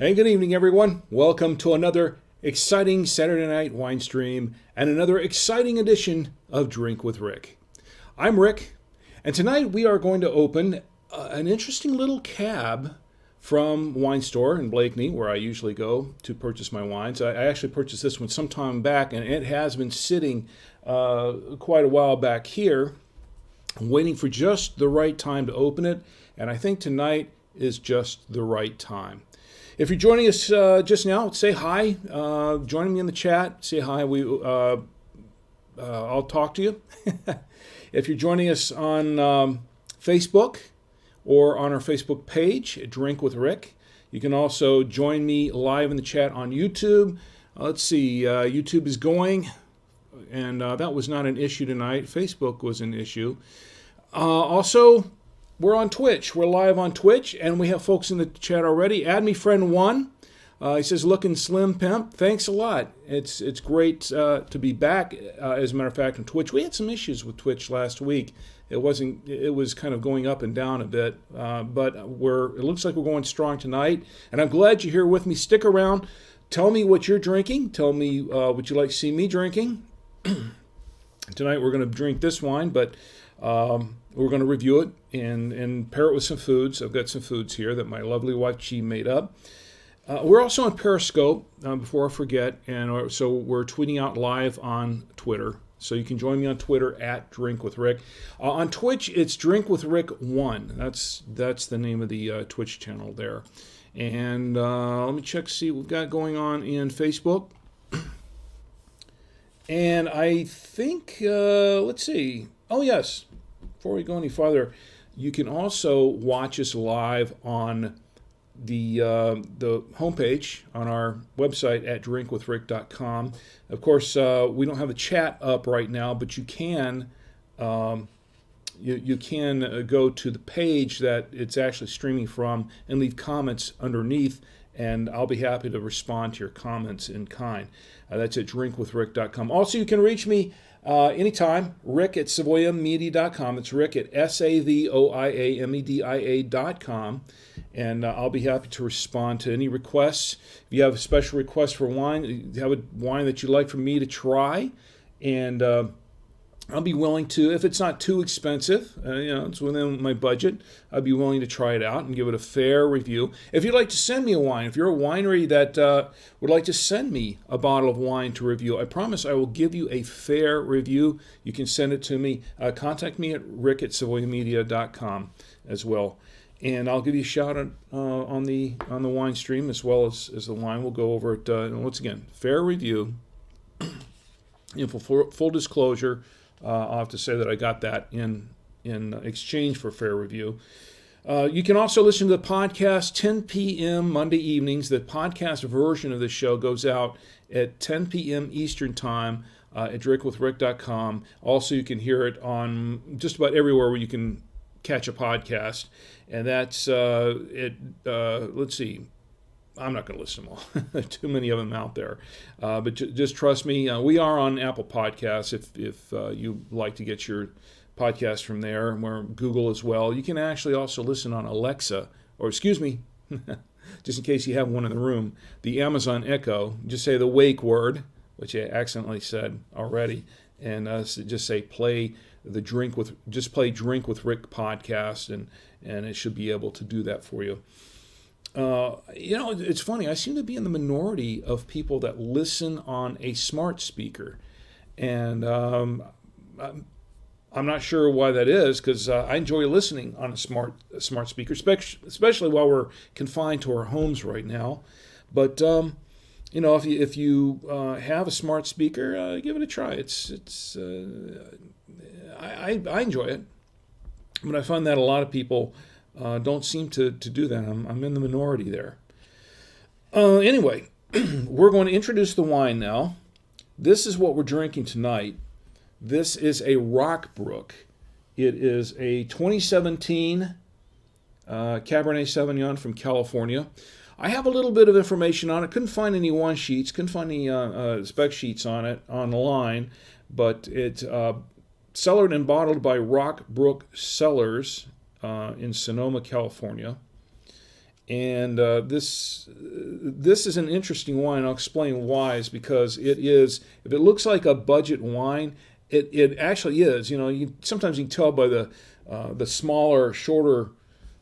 Hey, good evening, everyone. Welcome to another exciting Saturday night wine stream and another exciting edition of Drink with Rick. I'm Rick, and tonight we are going to open an interesting little cab from Winestore in Blakeney, where I usually go to purchase my wines. I actually purchased this one some time back, and it has been sitting quite a while back here, waiting for just the right time to open it, and I think tonight is just the right time. If you're joining us just now, say hi. Join me in the chat. Say hi. I'll talk to you. If you're joining us on Facebook or on our Facebook page, Drink with Rick, you can also join me live in the chat on YouTube. Let's see. YouTube is going, and that was not an issue tonight. Facebook was an issue. Also, we're on Twitch. We're live on Twitch, and we have folks in the chat already. Add me friend one. He says, looking slim, pimp. Thanks a lot. It's great to be back. As a matter of fact, on Twitch, we had some issues with Twitch last week. It was kind of going up and down a bit, but it looks like we're going strong tonight, and I'm glad you're here with me. Stick around. Tell me what you're drinking. Tell me what you'd like to see me drinking. Tonight we're going to drink this wine, but we're going to review it and pair it with some foods. I've got some foods here that my lovely wife, she made up. We're also on Periscope, before I forget, and so we're tweeting out live on Twitter. So you can join me on Twitter at Drink with Rick. On Twitch, it's Drink with Rick 1. That's the name of the Twitch channel there. And let me check, see what we've got going on in Facebook. And I think, let's see. Oh, yes. Before we go any farther, you can also watch us live on the homepage on our website at drinkwithrick.com. Of course, we don't have the chat up right now, but you can you can go to the page that it's actually streaming from and leave comments underneath, and I'll be happy to respond to your comments in kind. That's at drinkwithrick.com. Also, you can reach me anytime, Rick at savoyamedia.com. It's Rick at savoyamedia.com. And I'll be happy to respond to any requests. If you have a special request for wine, you have a wine that you'd like for me to try, and I'll be willing to, if it's not too expensive, it's within my budget, I'd be willing to try it out and give it a fair review. If you'd like to send me a wine, if you're a winery that would like to send me a bottle of wine to review, I promise I will give you a fair review. You can send it to me. Contact me at rick@savoyamedia.com as well. And I'll give you a shout out on the wine stream as well as the wine. We'll go over it. Once again, fair review. For full disclosure, I'll have to say that I got that in exchange for fair review. You can also listen to the podcast 10 p.m. Monday evenings. The podcast version of the show goes out at 10 p.m. Eastern Time at drinkwithrick.com. Also, you can hear it on just about everywhere where you can catch a podcast. And that's let's see. I'm not going to list them all. Too many of them out there. But just trust me. We are on Apple Podcasts if you like to get your podcast from there. We're on Google as well. You can actually also listen on Alexa, or excuse me, just in case you have one in the room, the Amazon Echo. Just say the wake word, which I accidentally said already, and just say play Drink with Rick podcast, and it should be able to do that for you. It's funny. I seem to be in the minority of people that listen on a smart speaker, and I'm not sure why that is, because I enjoy listening on a smart speaker, especially while we're confined to our homes right now. But if you have a smart speaker, give it a try. I enjoy it, but I find that a lot of people don't seem to do that. I'm in the minority there. Anyway, we're going to introduce the wine now. This is what we're drinking tonight. This is a Rockbrook. It is a 2017 Cabernet Sauvignon from California. I have a little bit of information on it. Couldn't find any one sheets. Couldn't find any spec sheets on it online. But it's cellared and bottled by Rockbrook Cellars in Sonoma, California. And this is an interesting wine. I'll explain why. Is because it is, if it looks like a budget wine, it actually is. Sometimes you can tell by the smaller, shorter,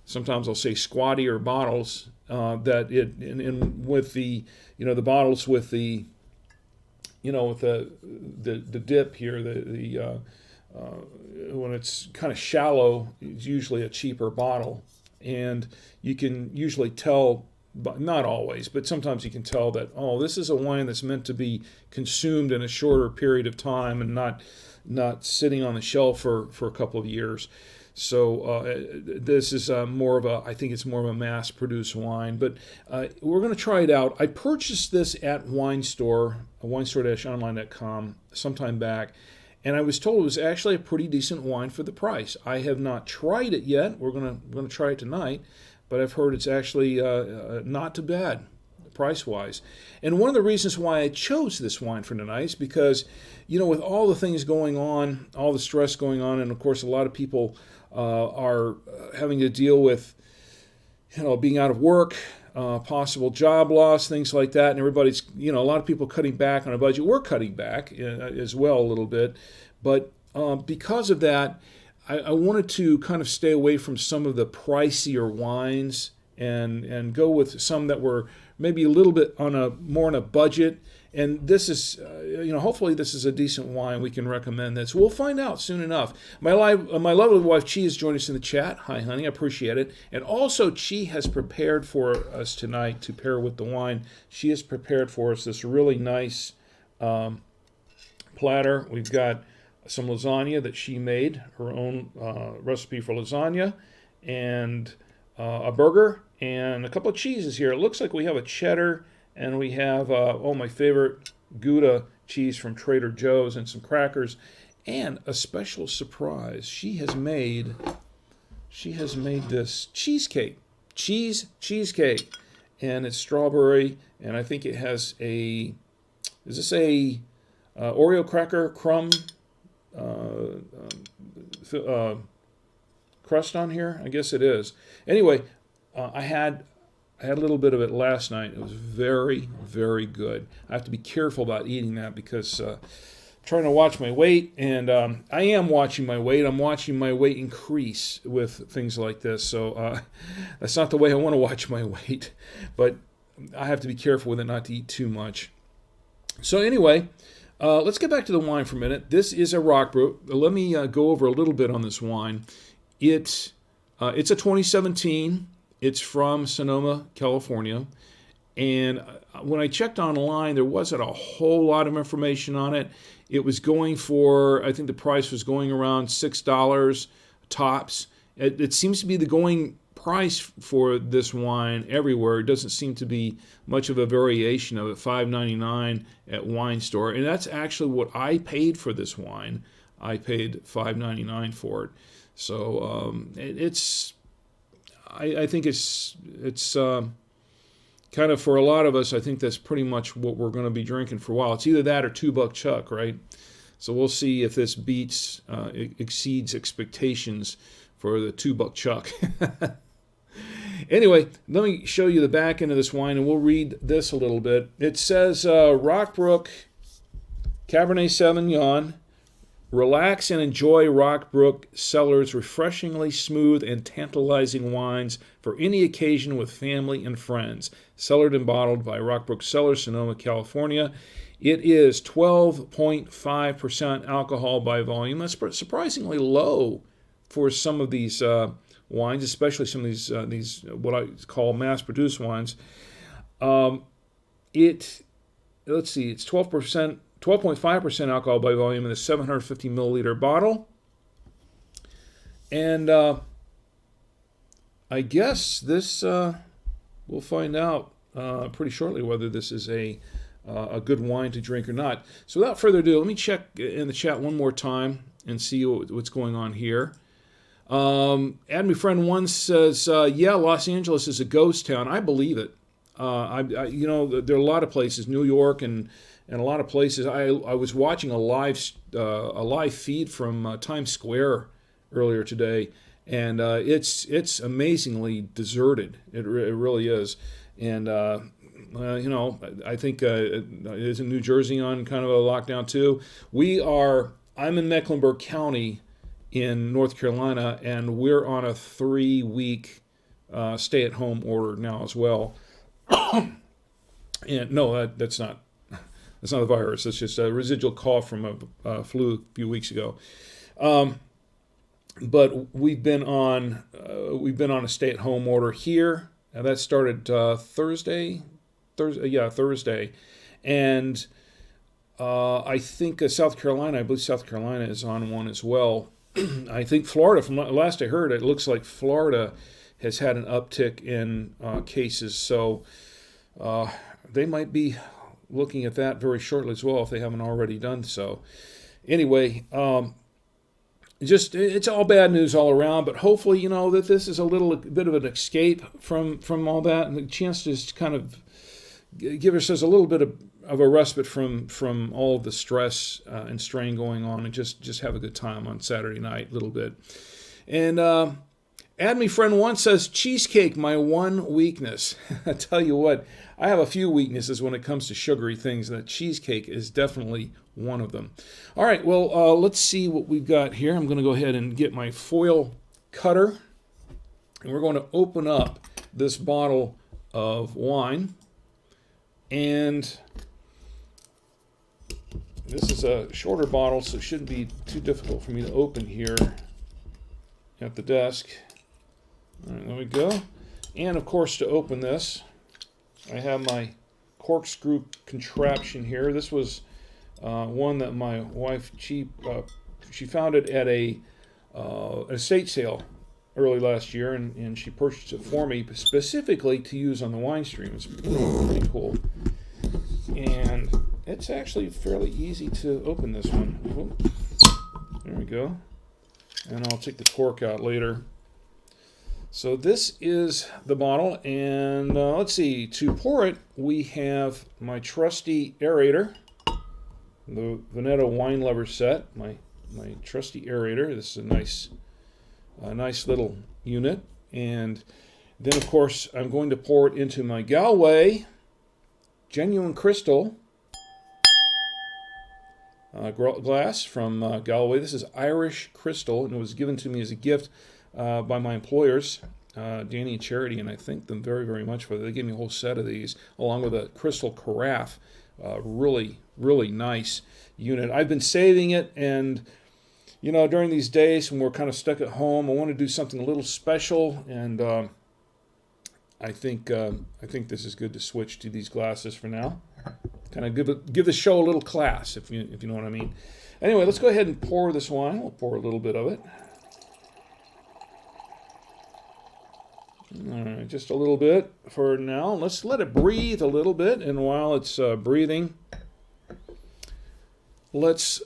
sometimes I'll say squattier bottles, that it and with the the bottles with the with the dip here, when it's kind of shallow, it's usually a cheaper bottle. And you can usually tell, but not always, but sometimes you can tell that, oh, this is a wine that's meant to be consumed in a shorter period of time and not sitting on the shelf for a couple of years. So this is I think it's more of a mass-produced wine. But we're going to try it out. I purchased this at Winestore, winestore-online.com, sometime back. And I was told it was actually a pretty decent wine for the price. I have not tried it yet. We're gonna try it tonight, but I've heard it's actually not too bad, price-wise. And one of the reasons why I chose this wine for tonight is because, with all the things going on, all the stress going on, and of course a lot of people are having to deal with, being out of work, possible job loss, things like that, and everybody's, a lot of people cutting back on a budget. We're cutting back as well a little bit, but because of that, I wanted to kind of stay away from some of the pricier wines and go with some that were maybe a little bit more on a budget. And this is, hopefully this is a decent wine. We can recommend this. We'll find out soon enough. My lovely wife, Chi, is joining us in the chat. Hi, honey. I appreciate it. And also, Chi has prepared for us tonight to pair with the wine. She has prepared for us this really nice platter. We've got some lasagna that she made, her own recipe for lasagna, and a burger, and a couple of cheeses here. It looks like we have a cheddar, and we have, my favorite, Gouda cheese from Trader Joe's, and some crackers, and a special surprise. She has made this cheesecake, cheesecake, and it's strawberry, and I think it has is this a Oreo cracker crumb crust on here? I guess it is. Anyway, I had a little bit of it last night. It was very, very good. I have to be careful about eating that because I'm trying to watch my weight, and I am watching my weight. I'm watching my weight increase with things like this. So that's not the way I want to watch my weight, but I have to be careful with it not to eat too much. So anyway, let's get back to the wine for a minute. This is a Rockbrook. Let me go over a little bit on this wine. It's a 2017. It's from Sonoma, California, and when I checked online, there wasn't a whole lot of information on it. It was going for, I think the price was going around $6 tops. It seems to be the going price for this wine everywhere. It doesn't seem to be much of a variation of it. $5.99 at Winestore, and that's actually what I paid for this wine. I paid $5.99 for it. So I think it's kind of, for a lot of us, I think that's pretty much what we're going to be drinking for a while. It's either that or $2 Chuck, right? So we'll see if this exceeds expectations for the $2 Chuck. Anyway, let me show you the back end of this wine, and we'll read this a little bit. It says, Rockbrook Cabernet Sauvignon. Relax and enjoy Rockbrook Cellars' refreshingly smooth and tantalizing wines for any occasion with family and friends. Cellared and bottled by Rockbrook Cellars, Sonoma, California. It is 12.5% alcohol by volume. That's surprisingly low for some of these wines, especially some of these what I call mass-produced wines. Let's see, it's 12.5% alcohol by volume in a 750 milliliter bottle. And I guess this, we'll find out pretty shortly whether this is a good wine to drink or not. So without further ado, let me check in the chat one more time and see what's going on here. Add Me Friend 1 says, yeah, Los Angeles is a ghost town. I believe it. There are a lot of places, New York and a lot of places. I was watching a live feed from Times Square earlier today, and it's amazingly deserted. It really is, and I think isn't New Jersey on kind of a lockdown too? I'm in Mecklenburg County in North Carolina, and we're on a 3-week stay-at-home order now as well. And no, that's not the virus. It's just a residual cough from a flu a few weeks ago. But we've been on a stay-at-home order here, and that started Thursday, and I think South Carolina. I believe South Carolina is on one as well. I think Florida, from last I heard, it looks like Florida has had an uptick in cases, so they might be looking at that very shortly as well if they haven't already done so. Anyway, it's all bad news all around, but hopefully, that this is a little bit of an escape from all that, and a chance to just kind of give ourselves a little bit of a respite from all of the stress and strain going on, and just have a good time on Saturday night a little bit. And Add Me Friend 1 says, cheesecake, my one weakness. I tell you what, I have a few weaknesses when it comes to sugary things, and that cheesecake is definitely one of them. All right, well, let's see what we've got here. I'm going to go ahead and get my foil cutter, and we're going to open up this bottle of wine. And this is a shorter bottle, so it shouldn't be too difficult for me to open here at the desk. All right, there we go. And, of course, to open this, I have my corkscrew contraption here. This was one that my wife, she found it at an estate sale early last year, and she purchased it for me specifically to use on the wine stream. It's pretty cool. And it's actually fairly easy to open this one. Oh, there we go. And I'll take the cork out later. So this is the bottle, and let's see, to pour it, we have my trusty aerator, the Veneto Wine Lover set, my trusty aerator. This is a nice little unit. And then, of course, I'm going to pour it into my Galway Genuine Crystal glass from Galway. This is Irish Crystal, and it was given to me as a gift by my employers, Danny and Charity, and I thank them very, very much for that. They gave me a whole set of these, along with a crystal carafe. Really, really nice unit. I've been saving it, and during these days when we're kind of stuck at home, I want to do something a little special, and I think this is good to switch to these glasses for now. Kind of give the show a little class, if you know what I mean. Anyway, let's go ahead and pour this wine. We'll pour a little bit of it. All right, just a little bit for now. Let's let it breathe a little bit, and while it's breathing, let's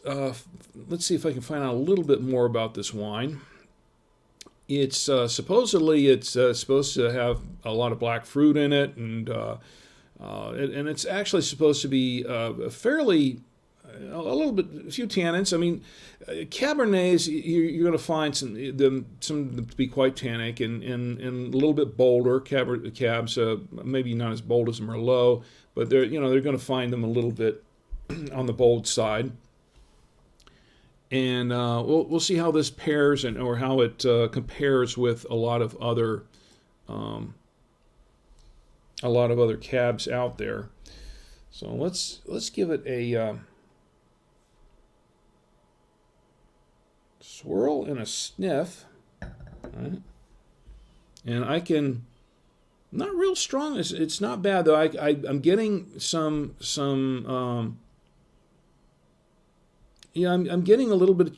see if I can find out a little bit more about this wine. It's supposedly supposed to have a lot of black fruit in it, and it's actually supposed to be a few tannins. I mean, Cabernets, you're going to find some of them to be quite tannic and a little bit bolder. Cabs, maybe not as bold as Merlot, but they're going to find them a little bit on the bold side. And we'll see how this pairs or how it compares with a lot of other cabs out there. So let's give it a swirl and a sniff. All right. And I can, not real strong. It's not bad though. I'm getting some. I'm getting a little bit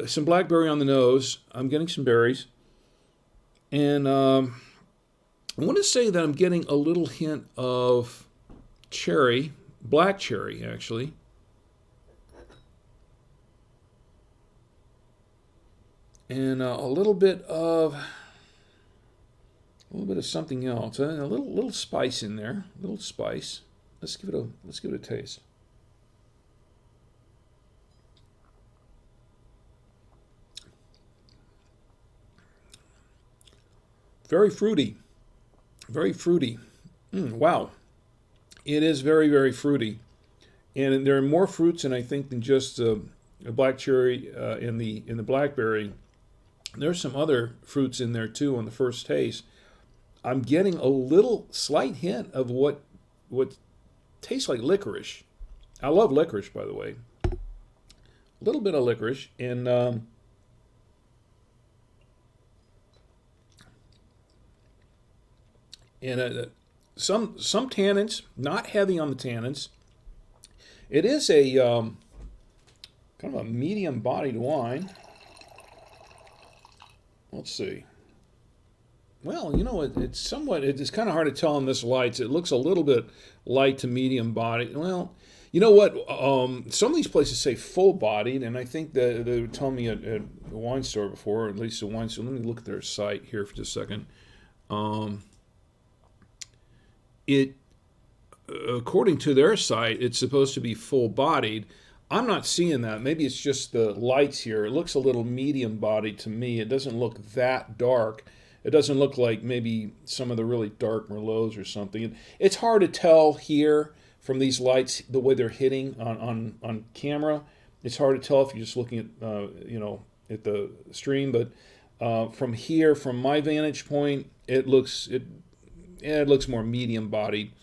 some blackberry on the nose. I'm getting some berries, and I want to say that I'm getting a little hint of cherry, black cherry actually. And a little bit of something else, a little spice in there, a little spice. Let's give it a taste. Very fruity. Very fruity. Wow. It is very, very fruity. And there are more fruits in, I think, than just a black cherry in the blackberry. There's some other fruits in there too on the first taste. I'm getting a little slight hint of what tastes like licorice. I love licorice, by the way. A little bit of licorice, and some tannins, not heavy on the tannins. It is a kind of a medium-bodied wine. Let's see. Well, it's kind of hard to tell in this lights. It looks a little bit light to medium bodied. Well, you know what? Some of these places say full bodied, and I think that they were telling me at the wine store before, or at least the wine store. Let me look at their site here for just a second. According to their site, it's supposed to be full bodied. I'm not seeing that. Maybe it's just the lights here. It looks a little medium bodied to me. It doesn't look that dark. It doesn't look like maybe some of the really dark Merlots or something. It's hard to tell here from these lights the way they're hitting on camera. It's hard to tell if you're just looking at at the stream. But from here, from my vantage point, it looks more medium bodied,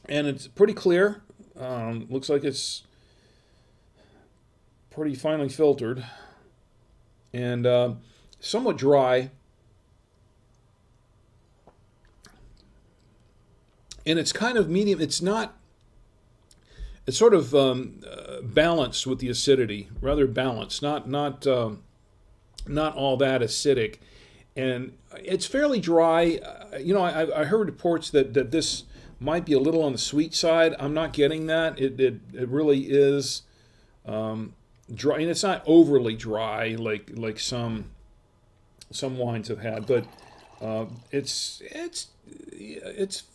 and it's pretty clear. Looks like it's pretty finely filtered, and somewhat dry. And it's kind of medium. It's not. It's sort of balanced with the acidity, rather balanced. Not all that acidic, and it's fairly dry. I heard reports that this might be a little on the sweet side. I'm not getting that. It really is dry, and it's not overly dry like some wines have had, but it's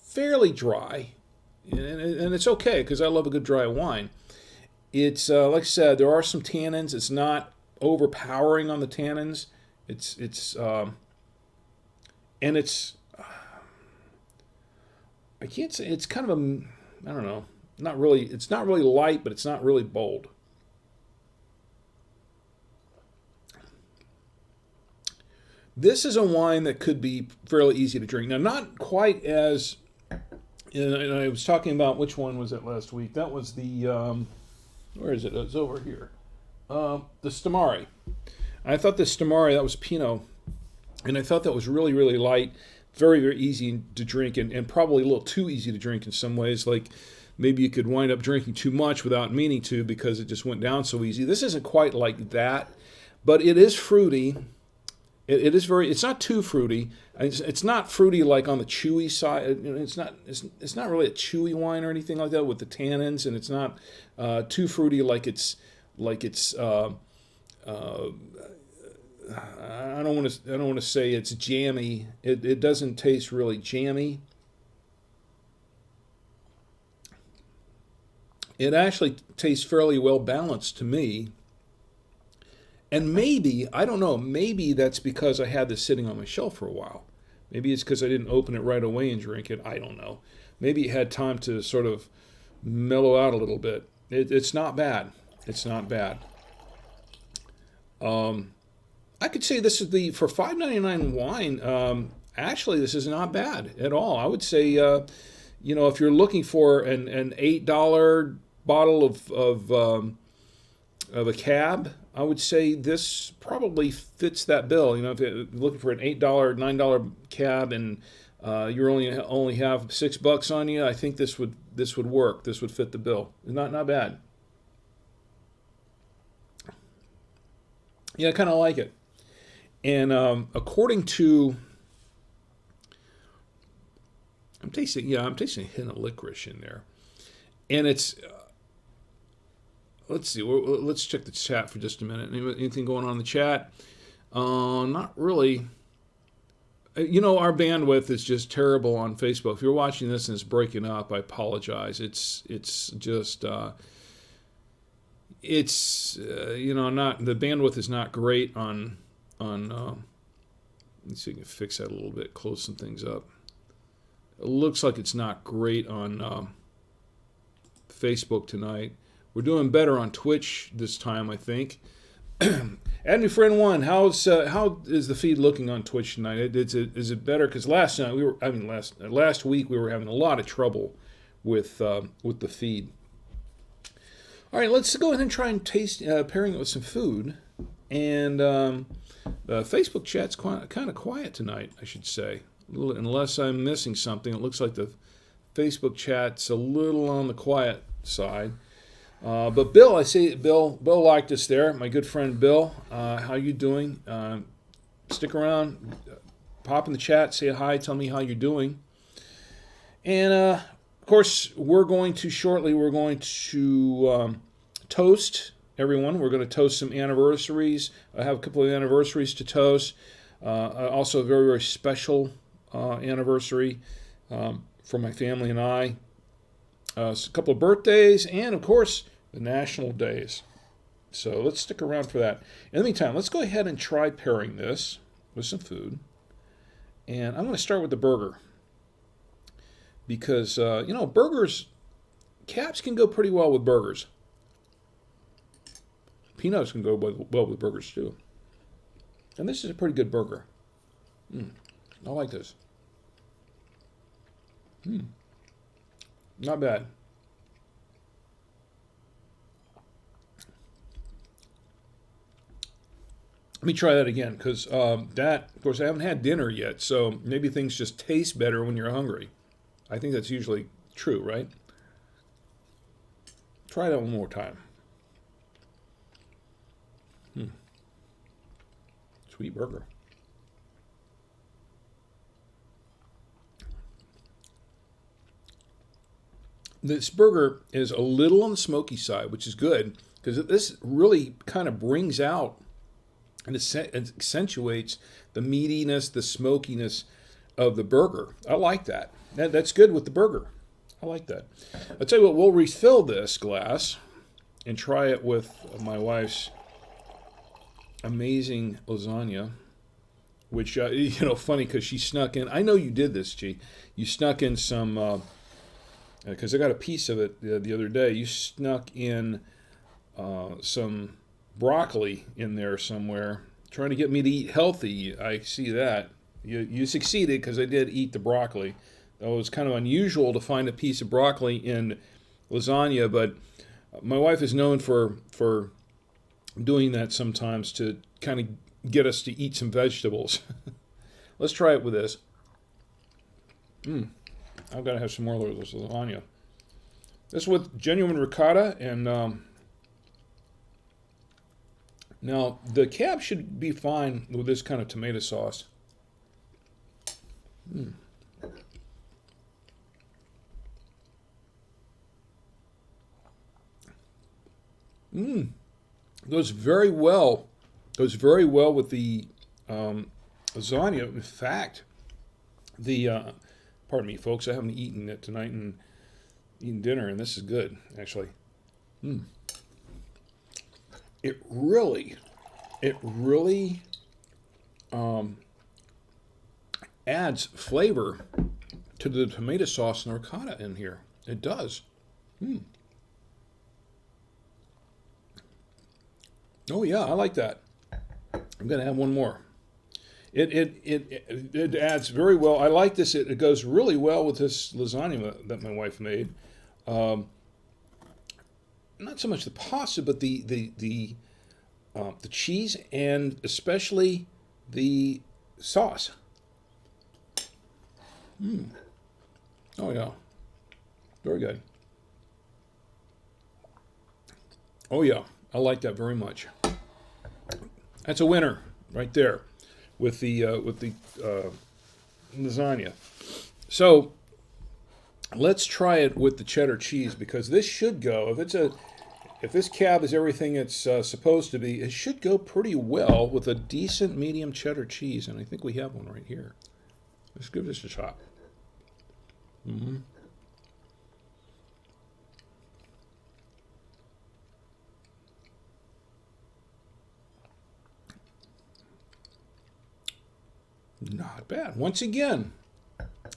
fairly dry, and it's okay because I love a good dry wine. It's like I said, there are some tannins. It's not overpowering on the tannins. It's I can't say, it's kind of I don't know, not really. It's not really light, but it's not really bold. This is a wine that could be fairly easy to drink. Now, not quite as. And I was talking about, which one was it last week? That was the, where is it? It's over here. The Stamari. I thought the Stamari, that was Pinot, and I thought that was really, really light, very, very easy to drink, and probably a little too easy to drink in some ways. Like maybe you could wind up drinking too much without meaning to because it just went down so easy. This isn't quite like that, but it is fruity. It is very. It's not too fruity. It's not fruity like on the chewy side. It's not. It's not really a chewy wine or anything like that with the tannins, and it's not too fruity like it's. I don't want to say it's jammy. It doesn't taste really jammy. It actually tastes fairly well balanced to me. And maybe, I don't know, maybe that's because I had this sitting on my shelf for a while. Maybe it's because I didn't open it right away and drink it. I don't know. Maybe it had time to sort of mellow out a little bit. It's not bad. It's not bad. I could say this is for $5.99 wine, actually this is not bad at all. I would say, if you're looking for an $8 bottle of a cab, I would say this probably fits that bill. If you're looking for an $8, $9 cab, and you only have $6 on you, I think this would work. This would fit the bill. Not bad. Yeah, I kind of like it. And according to, I'm tasting a hint of licorice in there, and it's. Let's see. Let's check the chat for just a minute. Anything going on in the chat? Not really. Our bandwidth is just terrible on Facebook. If you're watching this and it's breaking up, I apologize. It's just not the bandwidth is not great on Let's see if we can fix that a little bit, close some things up. It looks like it's not great on Facebook tonight. We're doing better on Twitch this time, I think. Add me friend one. How is the feed looking on Twitch tonight? Is it better? Because last week we were having a lot of trouble with the feed. All right, let's go ahead and try and taste pairing it with some food. And the Facebook chat's kind of quiet tonight, I should say. Unless I'm missing something, it looks like the Facebook chat's a little on the quiet side. But Bill, I see Bill liked us there. My good friend Bill, how you doing? Stick around, pop in the chat, say hi, tell me how you're doing. And of course, we're going to toast everyone. We're going to toast some anniversaries. I have a couple of anniversaries to toast. Also a very, very special anniversary for my family and I. A couple of birthdays, and of course, the national days. So let's stick around for that. In the meantime, let's go ahead and try pairing this with some food. And I'm going to start with the burger. Because, burgers, caps can go pretty well with burgers. Peanuts can go well with burgers, too. And this is a pretty good burger. I like this. Not bad. Let me try that again, because of course, I haven't had dinner yet, so maybe things just taste better when you're hungry. I think that's usually true, right? Try that one more time. Sweet burger. This burger is a little on the smoky side, which is good, because this really kind of brings out and accentuates the meatiness, the smokiness of the burger. I like that. That's good with the burger. I like that. I'll tell you what, we'll refill this glass and try it with my wife's amazing lasagna, which, funny because she snuck in. I know you did this, G. You snuck in some... because I got a piece of it the other day. You snuck in some broccoli in there somewhere, trying to get me to eat healthy. I see that. You succeeded, because I did eat the broccoli. It was kind of unusual to find a piece of broccoli in lasagna, but my wife is known for doing that sometimes to kind of get us to eat some vegetables. Let's try it with this. I've got to have some more of this lasagna. This is with genuine ricotta, and now the cab should be fine with this kind of tomato sauce. Goes very well. Goes very well with the lasagna. In fact, pardon me, folks, I haven't eaten it tonight and eaten dinner, and this is good, actually. It really adds flavor to the tomato sauce and ricotta in here. It does. Oh yeah, I like that. I'm gonna have one more. It adds very well. I like this. It goes really well with this lasagna that my wife made. Not so much the pasta, but the cheese, and especially the sauce. Oh yeah, very good. Oh yeah, I like that very much. That's a winner right there with the lasagna. So let's try it with the cheddar cheese, because this should go, if this cab is everything it's supposed to be, it should go pretty well with a decent medium cheddar cheese, and I think we have one right here. Let's give this a shot. Not bad. Once again,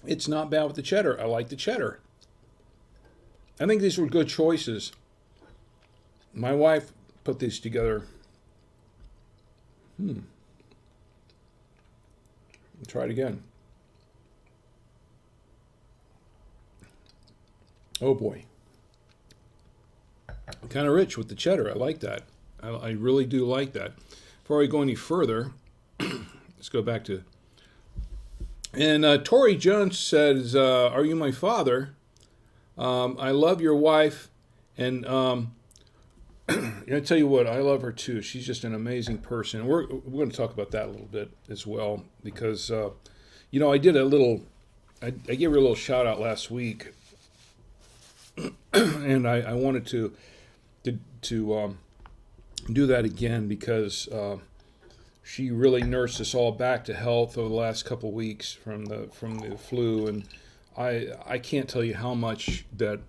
it's not bad with the cheddar. I like the cheddar. I think these were good choices. My wife put these together. Try it again. Oh boy. Kind of rich with the cheddar. I like that. I really do like that. Before we go any further, let's go back to... And Tori Jones says, are you my father? I love your wife. And I tell you what, I love her too. She's just an amazing person. We're going to talk about that a little bit as well. Because, I did I gave her a little shout out last week. And I wanted to do that again because she really nursed us all back to health over the last couple of weeks from the flu, and I can't tell you how much that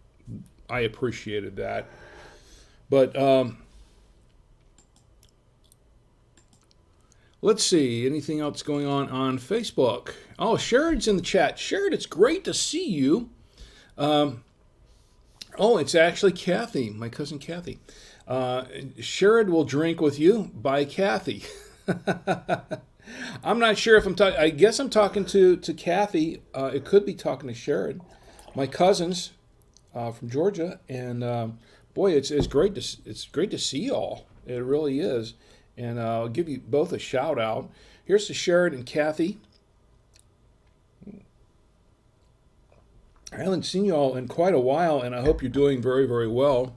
I appreciated that. But let's see, anything else going on Facebook? Oh, Sherrod's in the chat. Sherrod, it's great to see you. Oh, it's actually Kathy, my cousin Kathy. Sherrod will drink with you by Kathy. I'm not sure if I'm talking. I guess I'm talking to Kathy. It could be talking to Sherrod, my cousins from Georgia. And boy, it's great to see y'all. It really is. And I'll give you both a shout out. Here's to Sherrod and Kathy. I haven't seen you all in quite a while, and I hope you're doing very, very well.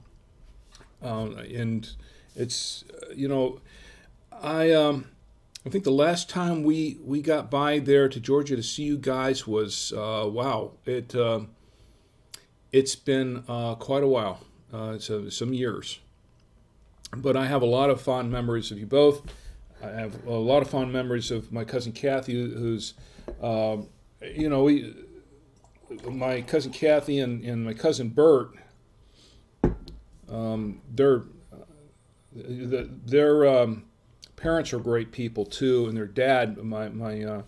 And it's, I think the last time we got by there to Georgia to see you guys was, wow, it's been quite a while, some years. But I have a lot of fond memories of you both. I have a lot of fond memories of my cousin Kathy, who's, my cousin Kathy and my cousin Bert, their parents are great people too, and their dad, oh,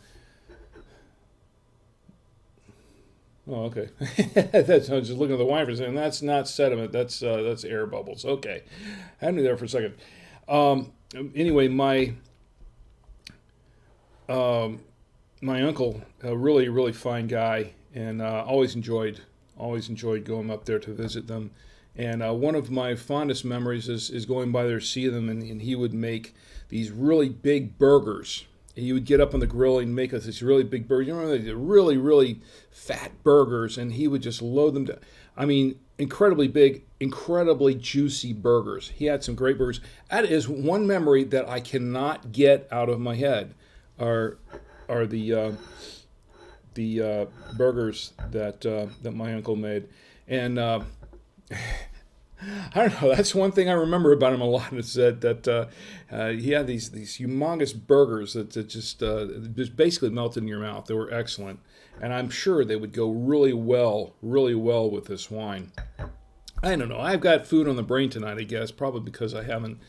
okay. I was just looking at the wine for a second. That's not sediment. That's air bubbles. Okay, had me there for a second. Anyway, my uncle, a really, really fine guy. And always enjoyed going up there to visit them. And one of my fondest memories is going by there to see them, and he would make these really big burgers. He would get up on the grill and make us these really big burgers. You remember the really, really fat burgers, and he would just load them down. I mean, incredibly big, incredibly juicy burgers. He had some great burgers. That is one memory that I cannot get out of my head. Are the burgers that my uncle made. And I don't know, that's one thing I remember about him a lot, is that he had these humongous burgers that just basically melted in your mouth. They were excellent. And I'm sure they would go really well with this wine. I don't know. I've got food on the brain tonight, I guess, probably because I haven't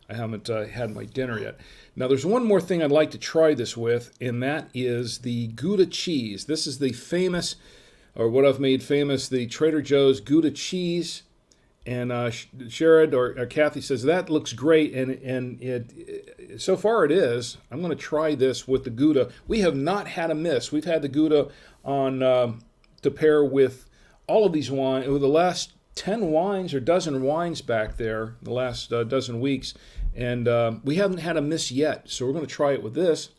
had my dinner yet. Now, there's one more thing I'd like to try this with, and that is the Gouda cheese. This is the famous, or what I've made famous, the Trader Joe's Gouda cheese. And Sherrod or Kathy says, that looks great, and it so far it is. I'm going to try this with the Gouda. We have not had a miss. We've had the Gouda on to pair with all of these wines. With the last 10 wines or dozen wines back there, the last dozen weeks, and we haven't had a miss yet. So we're going to try it with this.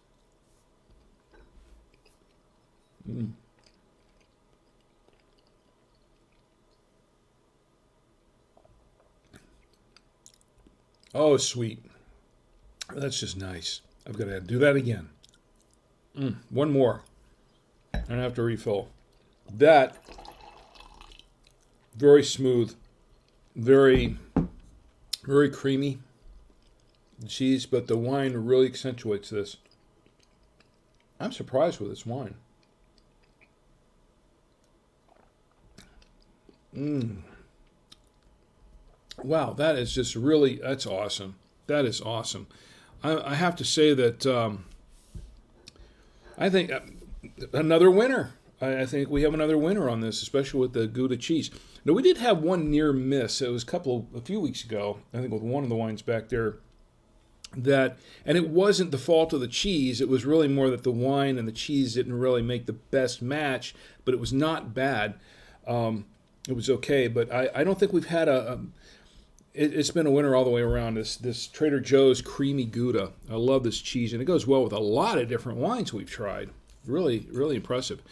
Oh, sweet. That's just nice. I've got to do that again. One more. I don't have to refill. That, very smooth, very, very creamy cheese, but the wine really accentuates this. I'm surprised with this wine. Wow, that is just really, that's awesome. That is awesome. I have to say that I think another winner. I think we have another winner on this, especially with the Gouda cheese. Now, we did have one near miss. It was a few weeks ago, I think with one of the wines back there, and it wasn't the fault of the cheese. It was really more that the wine and the cheese didn't really make the best match, but it was not bad. It was okay, but I don't think we've had it's been a winner all the way around. This Trader Joe's creamy Gouda. I love this cheese, and it goes well with a lot of different wines we've tried. Really, really impressive.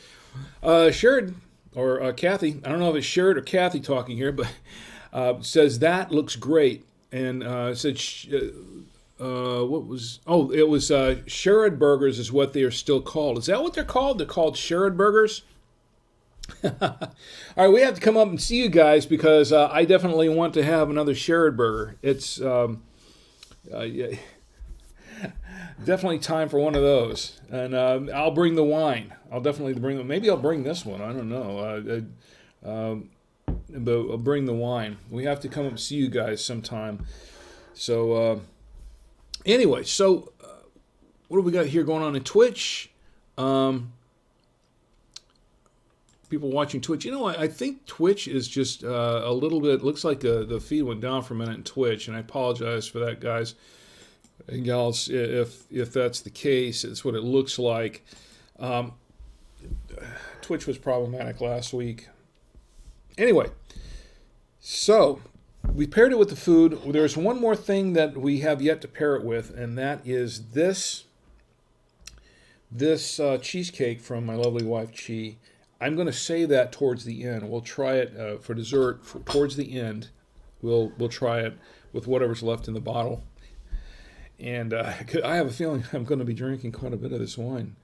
Sherrod, or Kathy, I don't know if it's Sherrod or Kathy talking here, but says that looks great, and said what was? Oh, it was Sherrod burgers is what they are still called. Is that what they're called? They're called Sherrod burgers. All right, we have to come up and see you guys because I definitely want to have another Sherrod burger. It's yeah, definitely time for one of those, and I'll bring the wine. I'll definitely bring. Maybe I'll bring this one. I don't know. But I'll bring the wine. We have to come up and see you guys sometime. So anyway, so what do we got here going on in Twitch? People watching Twitch. You know, I think Twitch is just a little bit, looks like the feed went down for a minute in Twitch, and I apologize for that, guys and gals, if that's the case. It's what it looks like. Twitch was problematic last week. Anyway, so we paired it with the food. There's one more thing that we have yet to pair it with, and that is this cheesecake from my lovely wife, Chi. I'm going to save that towards the end. We'll try it for dessert towards the end. We'll try it with whatever's left in the bottle. And I have a feeling I'm going to be drinking quite a bit of this wine.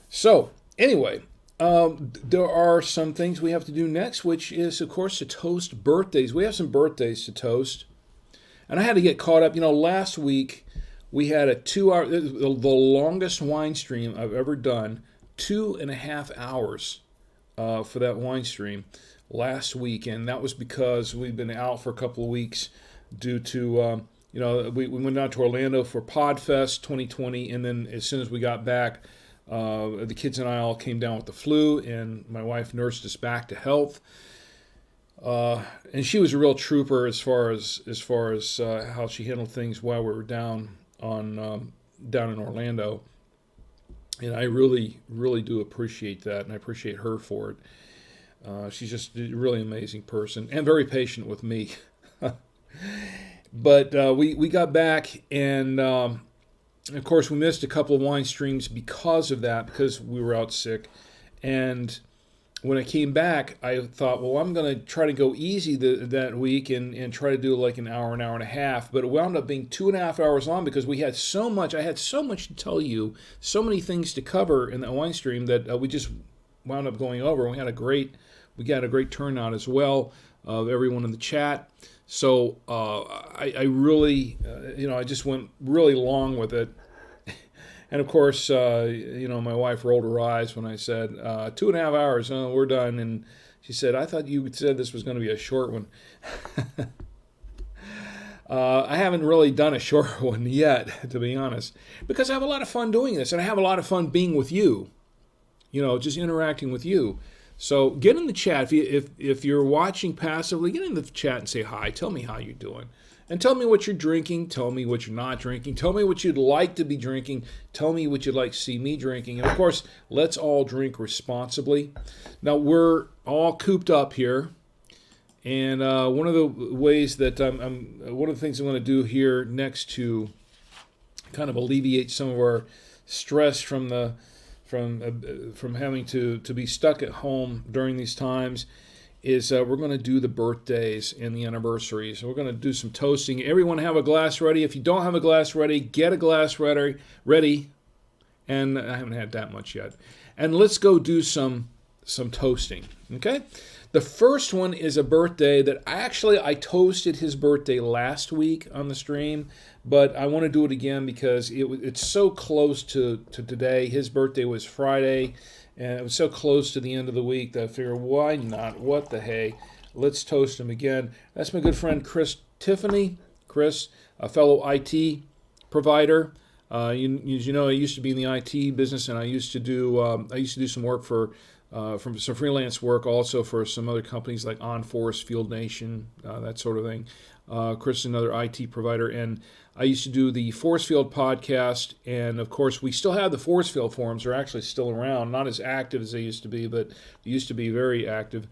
So, anyway, there are some things we have to do next, which is, of course, to toast birthdays. We have some birthdays to toast. And I had to get caught up. You know, last week we had a 2-hour, the longest wine stream I've ever done. 2.5 hours for that wine stream last week, and that was because we've been out for a couple of weeks due to we went out to Orlando for Podfest 2020, and then as soon as we got back, the kids and I all came down with the flu, and my wife nursed us back to health. And she was a real trooper as far as how she handled things while we were down in Orlando. And I really, really do appreciate that, and I appreciate her for it. She's just a really amazing person and very patient with me. But we got back, and of course we missed a couple of wine streams because of that, because we were out sick. And when I came back, I thought, well, I'm going to try to go easy that week and try to do like an hour and a half. But it wound up being 2.5 hours long because we had so much. I had so much to tell you, so many things to cover in that wine stream that we just wound up going over. And we got a great turnout as well of everyone in the chat. So I really, I just went really long with it. And of course, my wife rolled her eyes when I said, 2.5 hours, we're done. And she said, I thought you said this was going to be a short one. I haven't really done a short one yet, to be honest, because I have a lot of fun doing this. And I have a lot of fun being with you, just interacting with you. So get in the chat. If you're watching passively, get in the chat and say hi. Tell me how you're doing. And tell me what you're drinking. Tell me what you're not drinking. Tell me what you'd like to be drinking. Tell me what you'd like to see me drinking. And of course, let's all drink responsibly. Now, we're all cooped up here. And one of the ways that one of the things I'm going to do here next to kind of alleviate some of our stress from having to be stuck at home during these times is we're going to do the birthdays and the anniversaries. We're going to do some toasting. Everyone have a glass ready. If you don't have a glass ready, get a glass ready. And I haven't had that much yet. And let's go do some toasting, okay? The first one is a birthday that I toasted his birthday last week on the stream, but I want to do it again because it's so close to today. His birthday was Friday, and it was so close to the end of the week that I figured, why not? What the hey? Let's toast him again. That's my good friend Chris Tiffany. Chris, a fellow IT provider. As you know, I used to be in the IT business, and I used to do some work from some freelance work also for some other companies like On Forest, Field Nation, that sort of thing. Chris is another IT provider, and I used to do the Forest Field podcast, and of course we still have the Forest Field forums. They're actually still around, not as active as they used to be, but they used to be very active.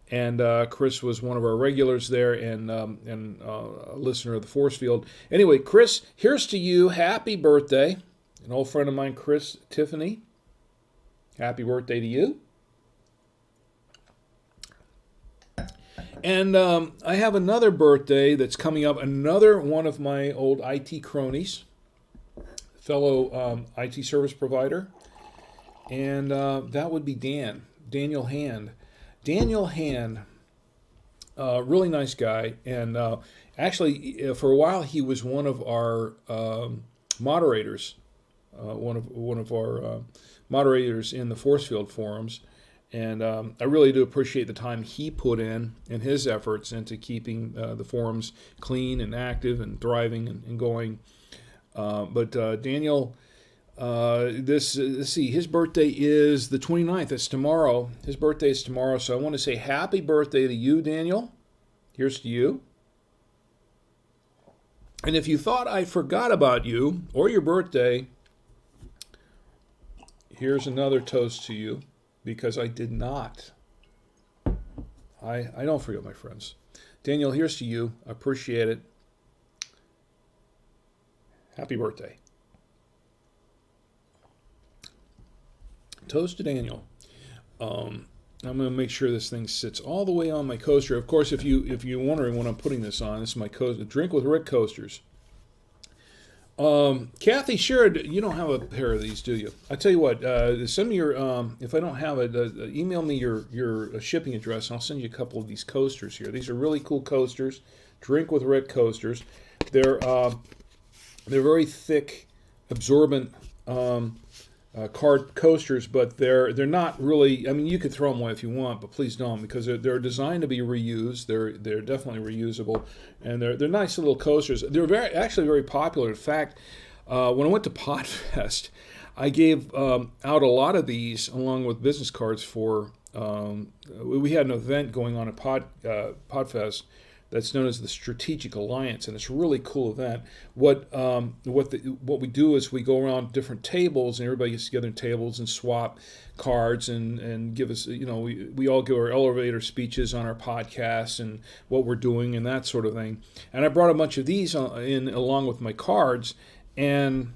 And Chris was one of our regulars there, and a listener of the Forest Field. Anyway, Chris, here's to you. Happy birthday. An old friend of mine, Chris Tiffany. Happy birthday to you. And I have another birthday that's coming up. Another one of my old IT cronies, fellow IT service provider. And that would be Daniel Hand. Daniel Hand, really nice guy, and actually, for a while, he was one of our moderators, one of our moderators in the Force Field forums, and I really do appreciate the time he put in and his efforts into keeping the forums clean and active and thriving and going. But Daniel. Let's see, his birthday is the 29th. It's tomorrow. His birthday is tomorrow, so I want to say happy birthday to you, Daniel. Here's to you. And if you thought I forgot about you or your birthday, here's another toast to you, because I did not. I don't forget my friends. Daniel, here's to you. I appreciate it. Happy birthday. Toast to Daniel. I'm going to make sure this thing sits all the way on my coaster. Of course, if you're wondering when I'm putting this on, this is my Drink with Rick coasters. Kathy, sure, you don't have a pair of these, do you? I tell you what, send me your, if I don't have it, email me your shipping address, and I'll send you a couple of these coasters here. These are really cool coasters, Drink with Rick coasters. They're very thick, absorbent card coasters, but they're not really. I mean, you could throw them away if you want, but please don't, because they're designed to be reused. They're definitely reusable, and they're nice little coasters. They're actually very popular. In fact, when I went to Podfest, I gave out a lot of these along with business cards for. We had an event going on at Podfest that's known as the Strategic Alliance, and it's a really cool event. What we do is we go around different tables, and everybody gets together in tables and swap cards and give us, we all give our elevator speeches on our podcasts and what we're doing and that sort of thing. And I brought a bunch of these in along with my cards, and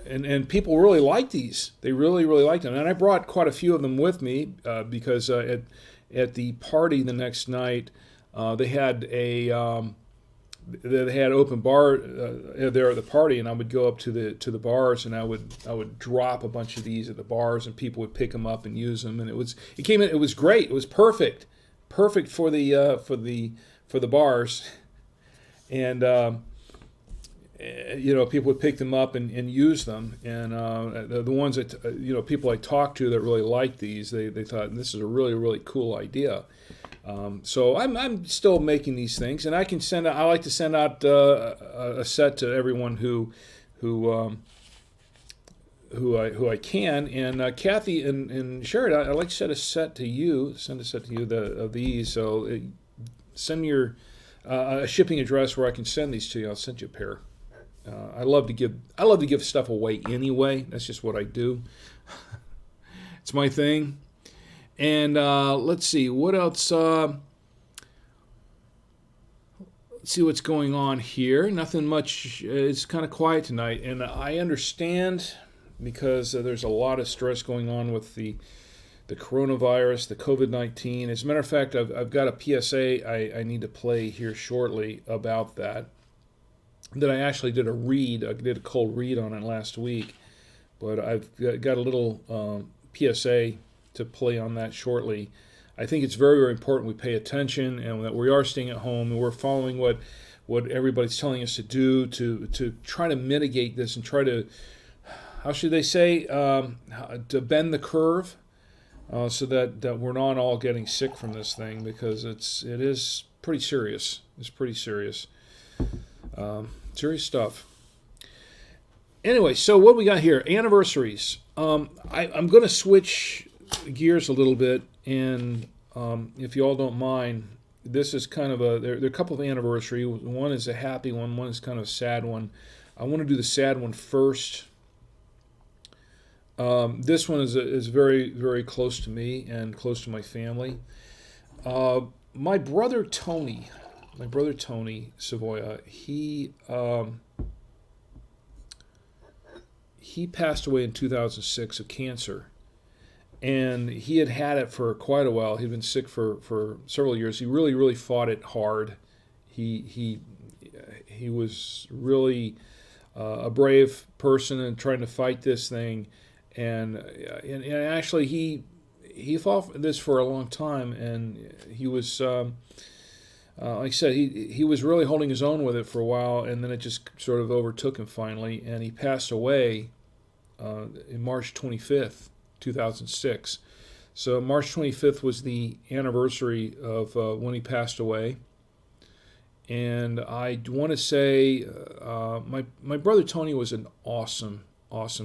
and people really like these. They really, really liked them. And I brought quite a few of them with me because at the party the next night, they had open bar there at the party, and I would go up to the bars, and I would drop a bunch of these at the bars, and people would pick them up and use them, and it was great. It was perfect for the bars, and people would pick them up and use them, and the ones that people I talked to that really liked these, they thought this is a really, really cool idea. So I'm still making these things, and I like to send out a set to everyone who I can. And Kathy and Sherrod, I'd like to send a set to you of these. So send me your a shipping address where I can send these to you. I'll send you a pair. I love to give stuff away anyway. That's just what I do. It's my thing. And let's see what else. Let's see what's going on here. Nothing much. It's kind of quiet tonight, and I understand because there's a lot of stress going on with the coronavirus, the COVID-19. As a matter of fact, I've got a PSA I need to play here shortly about that. That I actually did a cold read on it last week, but I've got a little PSA to play on that shortly. I think it's very, very important we pay attention, and that we are staying at home, and we're following what everybody's telling us to do to try to mitigate this and try to, how should they say, to bend the curve, so that we're not all getting sick from this thing, because it is pretty serious. It's pretty serious. Serious stuff. Anyway, so what we got here? Anniversaries. I'm going to switch gears a little bit, and if you all don't mind, this is kind of there are a couple of anniversary. One is a happy one. One is kind of a sad one. I want to do the sad one first. This one is very, very close to me and close to my family. My brother Tony Savoya, he passed away in 2006 of cancer, and he had it for quite a while. He'd been sick for several years. He really, really fought it hard. He was really a brave person and trying to fight this thing, and actually he fought this for a long time, and he was like I said, he was really holding his own with it for a while, and then it just sort of overtook him finally, and he passed away in March 25th, 2006. So March 25th was the anniversary of when he passed away. And I want to say my brother Tony was an awesome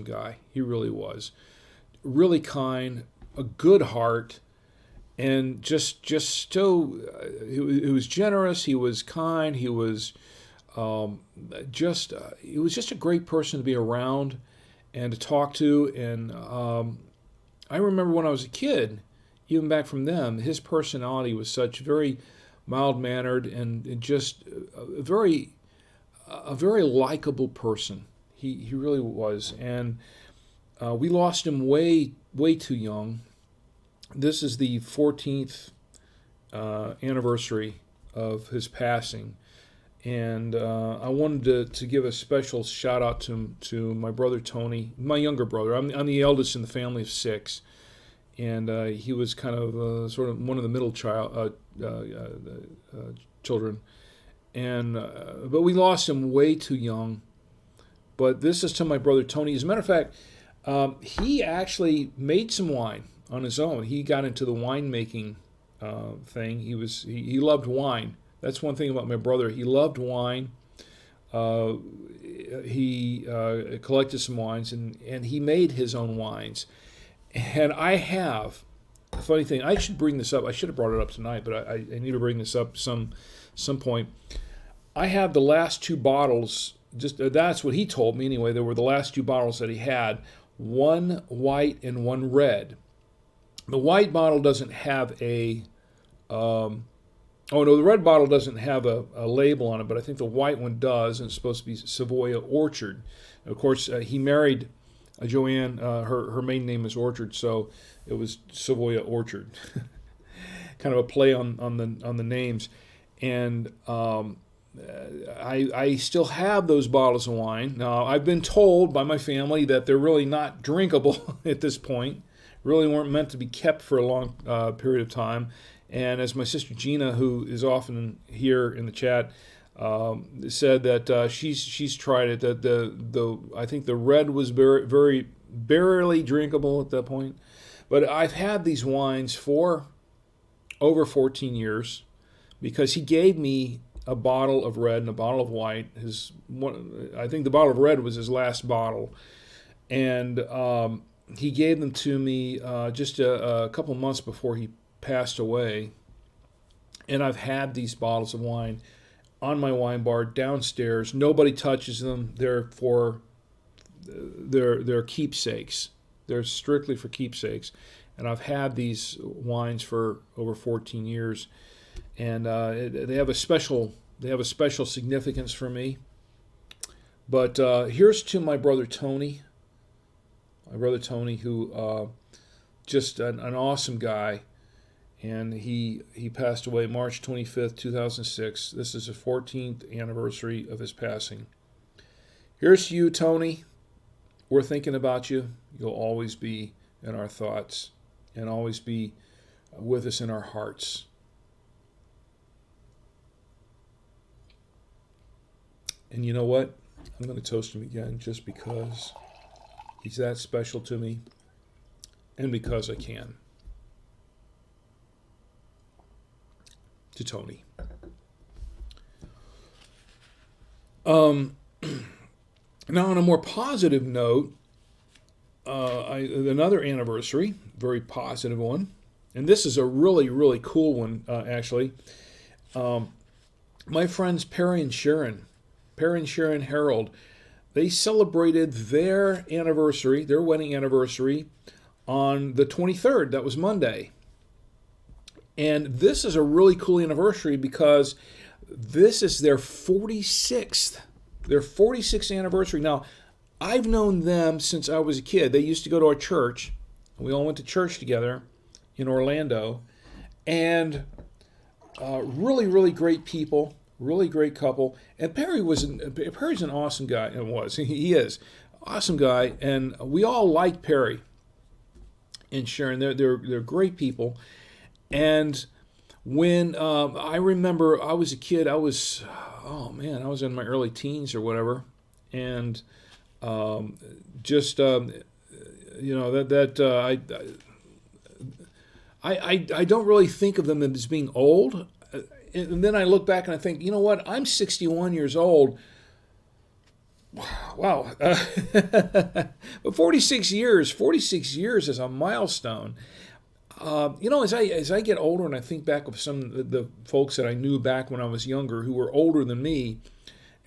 guy. He really was. Really kind, a good heart, and just so he was generous. He was kind. He was he was just a great person to be around and to talk to. And I remember when I was a kid, even back from them, his personality was such very mild-mannered and just a very likable person. He really was. And we lost him way too young. This is the 14th anniversary of his passing. And I wanted to give a special shout out to my brother Tony, my younger brother. I'm the eldest in the family of 6, and he was kind of sort of one of the middle children. And but we lost him way too young. But this is to my brother Tony. As a matter of fact, he actually made some wine on his own. He got into the winemaking thing. He loved wine. That's one thing about my brother. He loved wine. He collected some wines, and he made his own wines. And I have a funny thing. I should bring this up. I should have brought it up tonight, but I need to bring this up some point. I have the last 2 bottles. Just that's what he told me anyway. There were the last 2 bottles that he had. One white and one red. The white bottle doesn't have a the red bottle doesn't have a label on it, but I think the white one does, and it's supposed to be Savoya Orchard. And of course, he married Joanne. Her maiden name is Orchard, so it was Savoya Orchard. Kind of a play on the names. And I still have those bottles of wine. Now, I've been told by my family that they're really not drinkable at this point. Really weren't meant to be kept for a long period of time. And as my sister Gina, who is often here in the chat, said that she's tried it. That I think the red was very barely drinkable at that point. But I've had these wines for over 14 years because he gave me a bottle of red and a bottle of white. I think the bottle of red was his last bottle, and he gave them to me just a couple months before he passed away. And I've had these bottles of wine on my wine bar downstairs. Nobody touches them. They're keepsakes. They're strictly for keepsakes. And I've had these wines for over 14 years, and they have a special significance for me. But here's to my brother Tony. My brother Tony, who just an awesome guy. And he passed away March 25th, 2006. This is the 14th anniversary of his passing. Here's to you, Tony. We're thinking about you. You'll always be in our thoughts and always be with us in our hearts. And you know what? I'm going to toast him again just because he's that special to me and because I can. To Tony. Now, on a more positive note, another anniversary, very positive one, and this is a really, really cool one, actually. My friends Perry and Sharon Harold, they celebrated their anniversary, their wedding anniversary, on the 23rd. That was Monday. And this is a really cool anniversary because this is their 46th anniversary. Now, I've known them since I was a kid. They used to go to our church. We all went to church together in Orlando. And really, really great people, really great couple. And Perry's an awesome guy. He is awesome guy. And we all like Perry and Sharon. They're great people. And when I remember I was a kid, I was in my early teens or whatever, and I don't really think of them as being old. And then I look back and I think, you know what? I'm 61 years old. Wow. But 46 years is a milestone. As I get older and I think back of some of the folks that I knew back when I was younger who were older than me,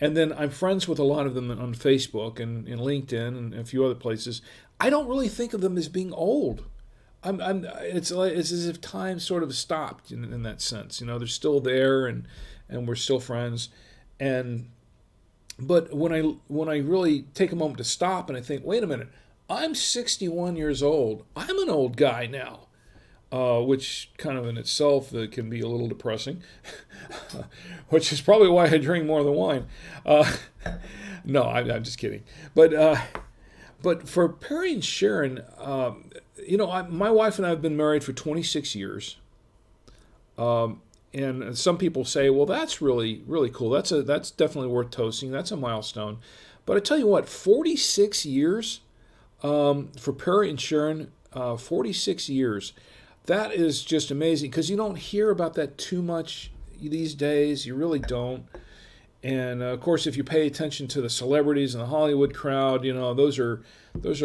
and then I'm friends with a lot of them on Facebook and LinkedIn and a few other places, I don't really think of them as being old. It's as if time sort of stopped in that sense. They're still there and we're still friends. But when I really take a moment to stop and I think, wait a minute, I'm 61 years old. I'm an old guy now. Which kind of in itself can be a little depressing, which is probably why I drink more than wine. No, I'm just kidding. But for Perry and Sharon, my wife and I have been married for 26 years. And some people say, well, that's really, really cool. That's definitely worth toasting. That's a milestone. But I tell you what, 46 years for Perry and Sharon, 46 years. That is just amazing because you don't hear about that too much these days. You really don't. And of course, if you pay attention to the celebrities and the Hollywood crowd, those are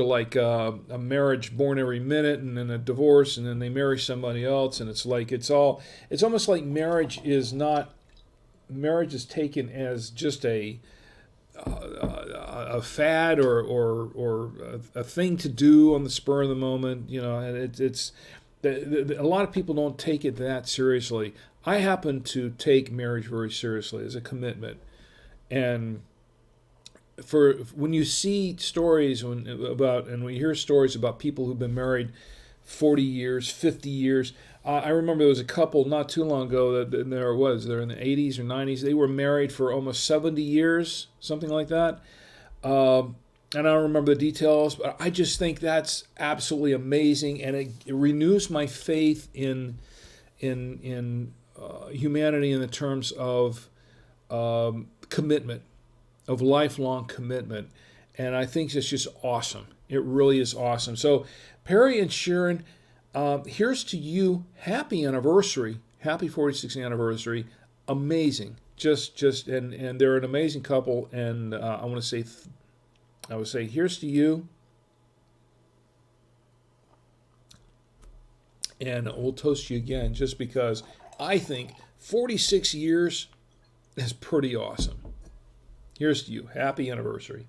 like a marriage born every minute, and then a divorce, and then they marry somebody else, and it's almost like marriage is taken as just a fad or a thing to do on the spur of the moment, and it's. A lot of people don't take it that seriously. I happen to take marriage very seriously as a commitment. And when you see stories and we hear stories about people who've been married 40 years, 50 years. I remember there was a couple not too long ago they're in the 80s or 90s. They were married for almost 70 years, something like that. And I don't remember the details, but I just think that's absolutely amazing, and it renews my faith in humanity in the terms of commitment, of lifelong commitment, and I think it's just awesome. It really is awesome. So, Perry and Sharon, here's to you. Happy anniversary, happy 46th anniversary. Amazing, and they're an amazing couple, and I would say, here's to you. And we'll toast you again just because I think 46 years is pretty awesome. Here's to you. Happy anniversary.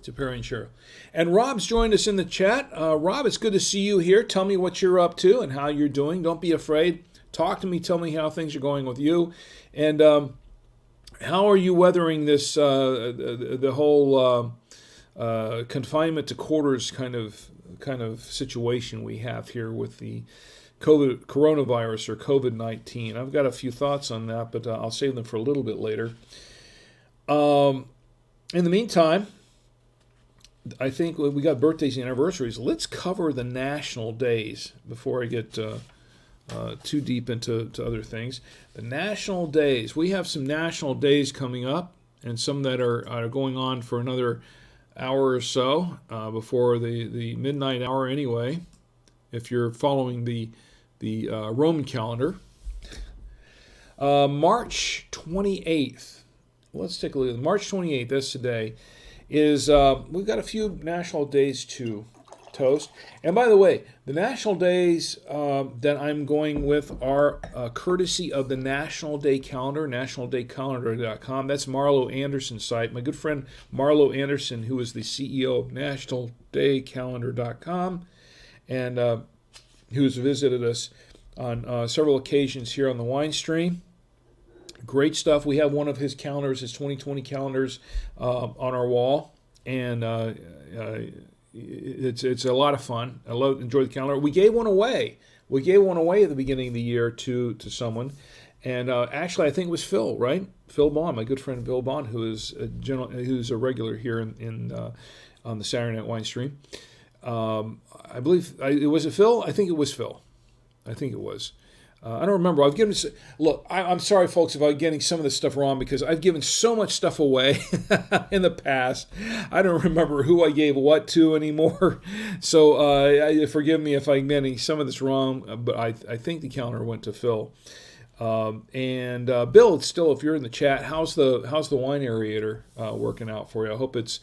To Perry and Cheryl. And Rob's joined us in the chat. Rob, it's good to see you here. Tell me what you're up to and how you're doing. Don't be afraid. Talk to me. Tell me how things are going with you. And how are you weathering this, the whole confinement to quarters kind of situation we have here with the coronavirus or COVID-19? I've got a few thoughts on that, but I'll save them for a little bit later. In the meantime, I think we got birthdays and anniversaries. Let's cover the national days before I get too deep into other things. The national days. We have some national days coming up, and some that are going on for another hour or so before the midnight hour anyway, if you're following the Roman calendar. March 28th let's take a look. March 28th, that's today, is we've got a few national days to toast. And by the way, the national days that I'm going with are courtesy of the National Day Calendar, nationaldaycalendar.com. That's Marlo Anderson's site. My good friend Marlo Anderson, who is the CEO of nationaldaycalendar.com, and who's visited us on several occasions here on the Wine Stream. Great stuff. We have one of his calendars, his 2020 calendars, on our wall, and it's a lot of fun. I enjoy the calendar. We gave one away. We gave one away at the beginning of the year to someone, and actually I think it was Phil, right? Phil Bond, my good friend Phil Bond, who's a regular here on the Saturday Night Wine Stream. I believe it was Phil. I think it was Phil. I think it was. I don't remember. I've given. Look, I'm sorry, folks, if I'm getting some of this stuff wrong because I've given so much stuff away in the past. I don't remember who I gave what to anymore. So forgive me if I'm getting some of this wrong. But I think the calendar went to Phil. And Bill, still, if you're in the chat, how's the wine aerator working out for you? I hope it's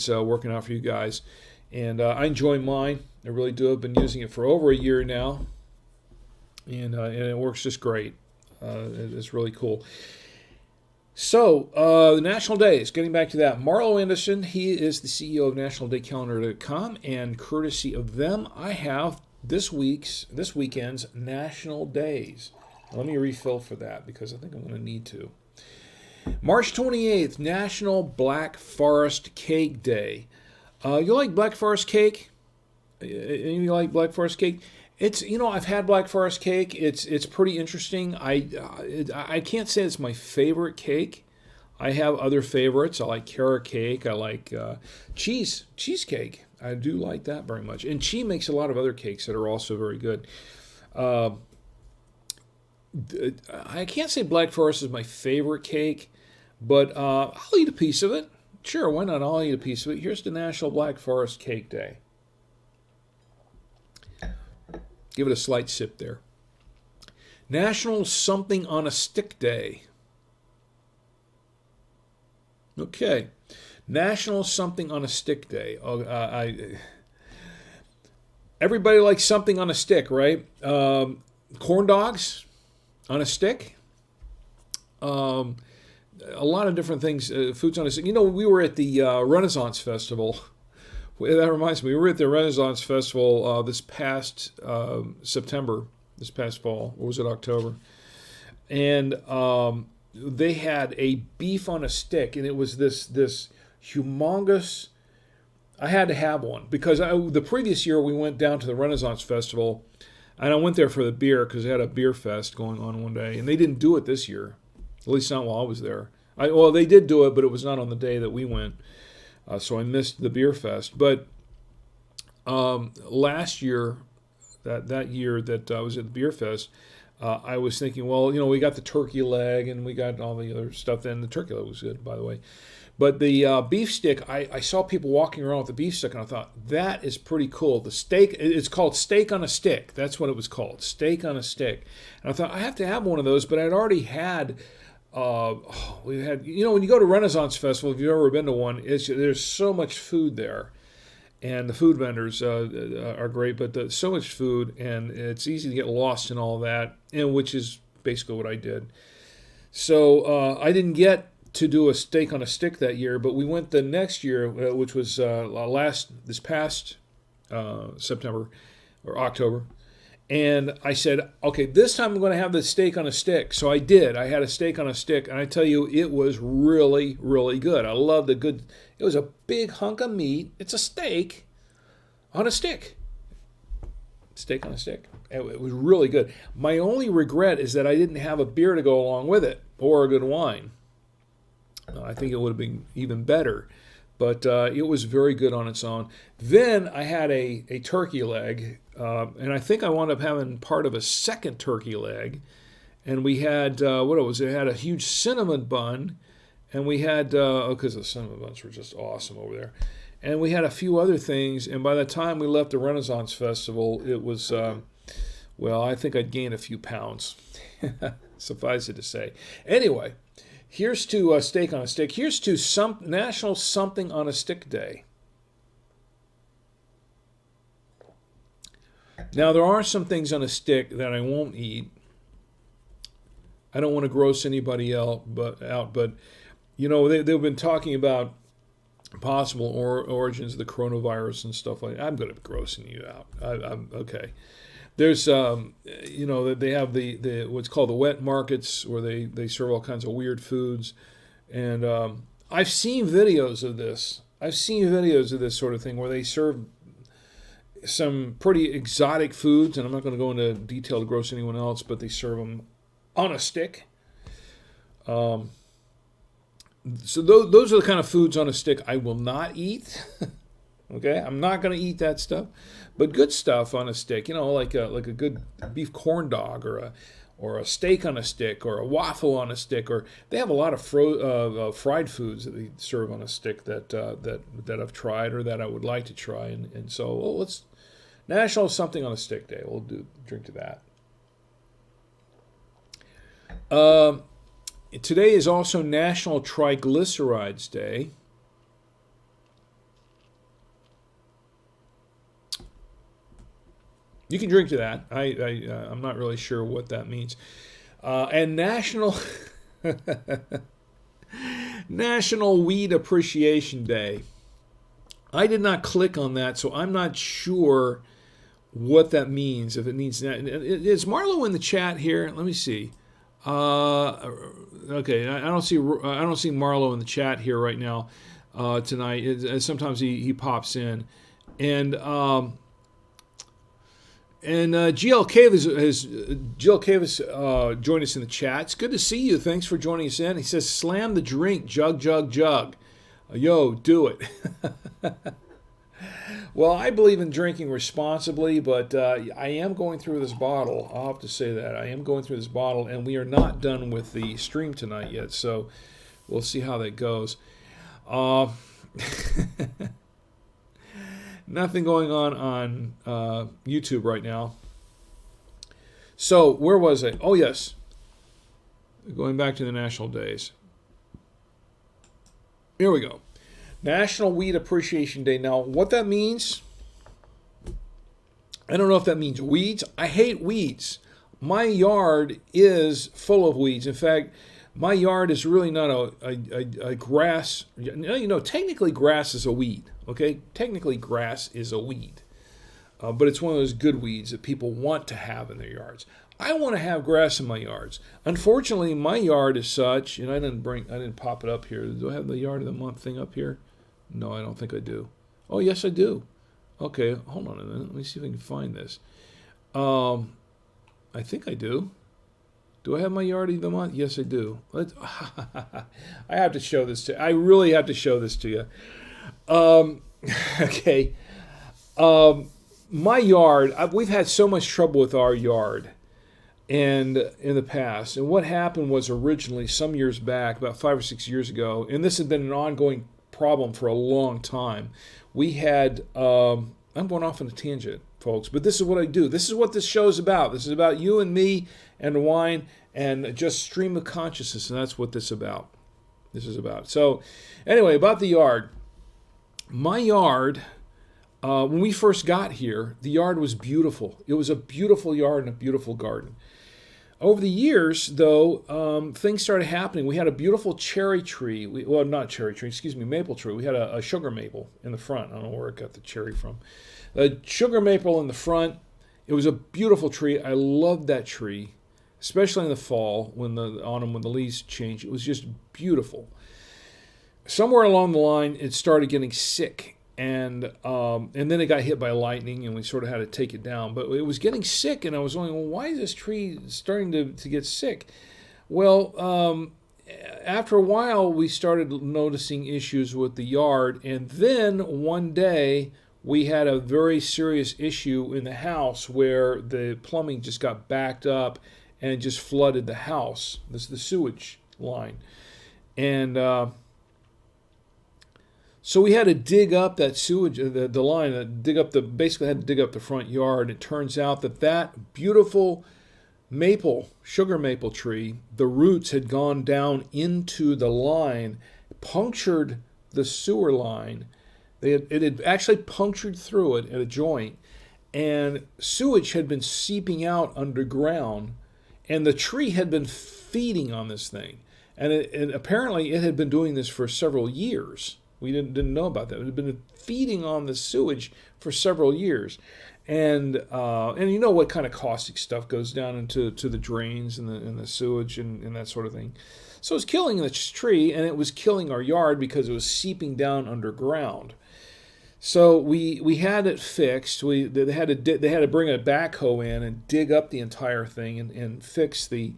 working out for you guys. And I enjoy mine. I really do. I've been using it for over a year now. And it works just great. It's really cool. So, the National Days, getting back to that. Marlo Anderson, he is the CEO of nationaldaycalendar.com, and courtesy of them, I have this weekend's National Days. Let me refill for that because I think I'm going to need to. March 28th, National Black Forest Cake Day. You like Black Forest cake? You like Black Forest cake? It's, I've had Black Forest cake. It's pretty interesting. I can't say it's my favorite cake. I have other favorites. I like carrot cake. I like cheesecake. I do like that very much. And Chi makes a lot of other cakes that are also very good. I can't say Black Forest is my favorite cake, but I'll eat a piece of it. Sure, why not? I'll eat a piece of it. Here's the National Black Forest Cake Day. Give it a slight sip there. National Something on a Stick Day. Okay. National Something on a Stick Day. Everybody likes something on a stick, right? Corn dogs on a stick. A lot of different things, foods on a stick. We were at the Renaissance Festival. That reminds me, we were at the Renaissance Festival this past September, this past fall, or was it October? And they had a beef on a stick, and it was this humongous. I had to have one because the previous year we went down to the Renaissance Festival, and I went there for the beer because they had a beer fest going on one day, and they didn't do it this year, at least not while I was there. They did do it, but it was not on the day that we went. So I missed the beer fest. But last year, that year that I was at the beer fest, I was thinking, we got the turkey leg and we got all the other stuff. And the turkey leg was good, by the way. But the beef stick, I saw people walking around with the beef stick, and I thought, that is pretty cool. The steak, it's called steak on a stick. That's what it was called, steak on a stick. And I thought, I have to have one of those, but I'd already had... we had, when you go to Renaissance Festival, if you've ever been to one, there's so much food there, and the food vendors are great, but so much food, and it's easy to get lost in all that, and which is basically what I did. So I didn't get to do a steak on a stick that year, but we went the next year, which was this past September or October. And I said, okay, this time I'm going to have the steak on a stick. So I did. I had a steak on a stick. And I tell you, it was really, really good. I loved the good. It was a big hunk of meat. It's a steak on a stick. Steak on a stick. It was really good. My only regret is that I didn't have a beer to go along with it or a good wine. I think it would have been even better. But it was very good on its own. Then I had a turkey leg. And I think I wound up having part of a second turkey leg. And we had, It had a huge cinnamon bun. And we had, because the cinnamon buns were just awesome over there. And we had a few other things. And by the time we left the Renaissance Festival, it was, I think I'd gained a few pounds. Suffice it to say. Anyway, Here's to steak on a stick. Here's to National Something on a Stick Day. Now, there are some things on a stick that I won't eat. I don't want to gross anybody out, but you know, they've been talking about possible origins of the coronavirus and stuff like that. I'm going to be grossing you out. I'm okay. There's, you know, they have the what's called the wet markets where they serve all kinds of weird foods. And I've seen videos of this. I've seen videos of this sort of thing where they serve some pretty exotic foods. And I'm not going to go into detail to gross anyone else, but they serve them on a stick. So those are the kind of foods on a stick I will not eat. Okay, I'm not going to eat that stuff, but good stuff on a stick, you know, like a good beef corn dog or a steak on a stick or a waffle on a stick, or they have a lot of fried foods that they serve on a stick that I've tried or that I would like to try, and so let's National Something on a Stick Day. We'll drink to that. Today is also National Triglycerides Day. You can drink to that. I'm not really sure what that means. And National National Weed Appreciation Day. I did not click on that, so I'm not sure what that means. If it means that, is Marlo in the chat here? Let me see. Okay, I don't see Marlo in the chat here right now tonight. Sometimes he pops in, and GL Cavis joined us in the chat. It's good to see you. Thanks for joining us in. He says, "Slam the drink, jug, jug, jug." Yo, do it. Well, I believe in drinking responsibly, but I am going through this bottle. I'll have to say that. I am going through this bottle, and we are not done with the stream tonight yet, so we'll see how that goes. Nothing going on YouTube right now. So, where was I? Oh, yes. Going back to the national days. Here we go. National Weed Appreciation Day. Now, what that means, I don't know if that means weeds. I hate weeds. My yard is full of weeds. In fact, my yard is really not a grass. You know, technically grass is a weed, okay? Technically grass is a weed. But it's one of those good weeds that people want to have in their yards. I want to have grass in my yards. Unfortunately, my yard is such, and I didn't pop it up here. Do I have the yard of the month thing up here? No, I don't think I do. Oh, yes, I do. Okay, hold on a minute. Let me see if I can find this. I think I do. Do I have my yard of the month? Yes, I do. I have to show this to you. I really have to show this to you. Okay. My yard, we've had so much trouble with our yard and in the past. And what happened was originally, some years back, about 5 or 6 years ago, and this has been an ongoing problem for a long time. We had, I'm going off on a tangent, folks, but this is what I do. This is what this show is about. This is about you and me and wine and just stream of consciousness, and that's what this is about. So, anyway, about the yard. My yard, when we first got here, the yard was beautiful. It was a beautiful yard and a beautiful garden. Over the years, though, things started happening. We had a beautiful cherry tree. Maple tree. We had a sugar maple in the front. I don't know where it got the cherry from. A sugar maple in the front. It was a beautiful tree. I loved that tree, especially in the fall, when the leaves change. It was just beautiful. Somewhere along the line, it started getting sick. And then it got hit by lightning, and we sort of had to take it down. But it was getting sick, and I was wondering, well, why is this tree starting to get sick? Well, after a while, we started noticing issues with the yard. And then one day, we had a very serious issue in the house where the plumbing just got backed up and it just flooded the house. This is the sewage line. And so we had to dig up that sewage, the line, basically had to dig up the front yard. It turns out that beautiful sugar maple tree, the roots had gone down into the line, punctured the sewer line. It had actually punctured through it at a joint, and sewage had been seeping out underground, and the tree had been feeding on this thing. And apparently it had been doing this for several years. We didn't know about that. It had been feeding on the sewage for several years. And you know what kind of caustic stuff goes down into the drains and the sewage and that sort of thing. So it was killing this tree, and it was killing our yard because it was seeping down underground. So we had it fixed. They had to bring a backhoe in and dig up the entire thing and fix the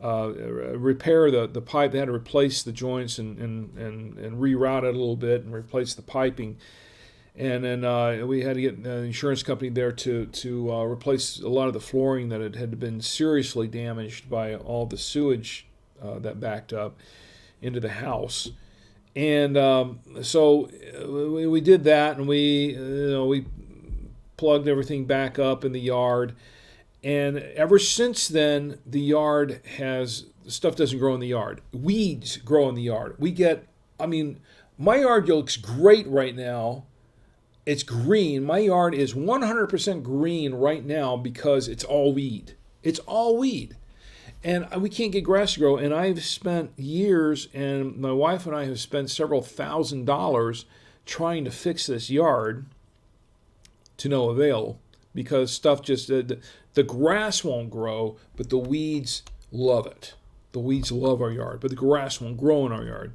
repair the pipe. They had to replace the joints and reroute it a little bit and replace the piping. And then we had to get the insurance company there to replace a lot of the flooring that had been seriously damaged by all the sewage that backed up into the house. And so we did that, and we plugged everything back up in the yard. And ever since then, stuff doesn't grow in the yard. Weeds grow in the yard. My yard looks great right now. It's green. My yard is 100% green right now because it's all weed. It's all weed. And we can't get grass to grow. And I've spent years, and my wife and I have spent several $1,000s trying to fix this yard to no avail, because stuff just, the grass won't grow, but the weeds love it. The weeds love our yard, but the grass won't grow in our yard.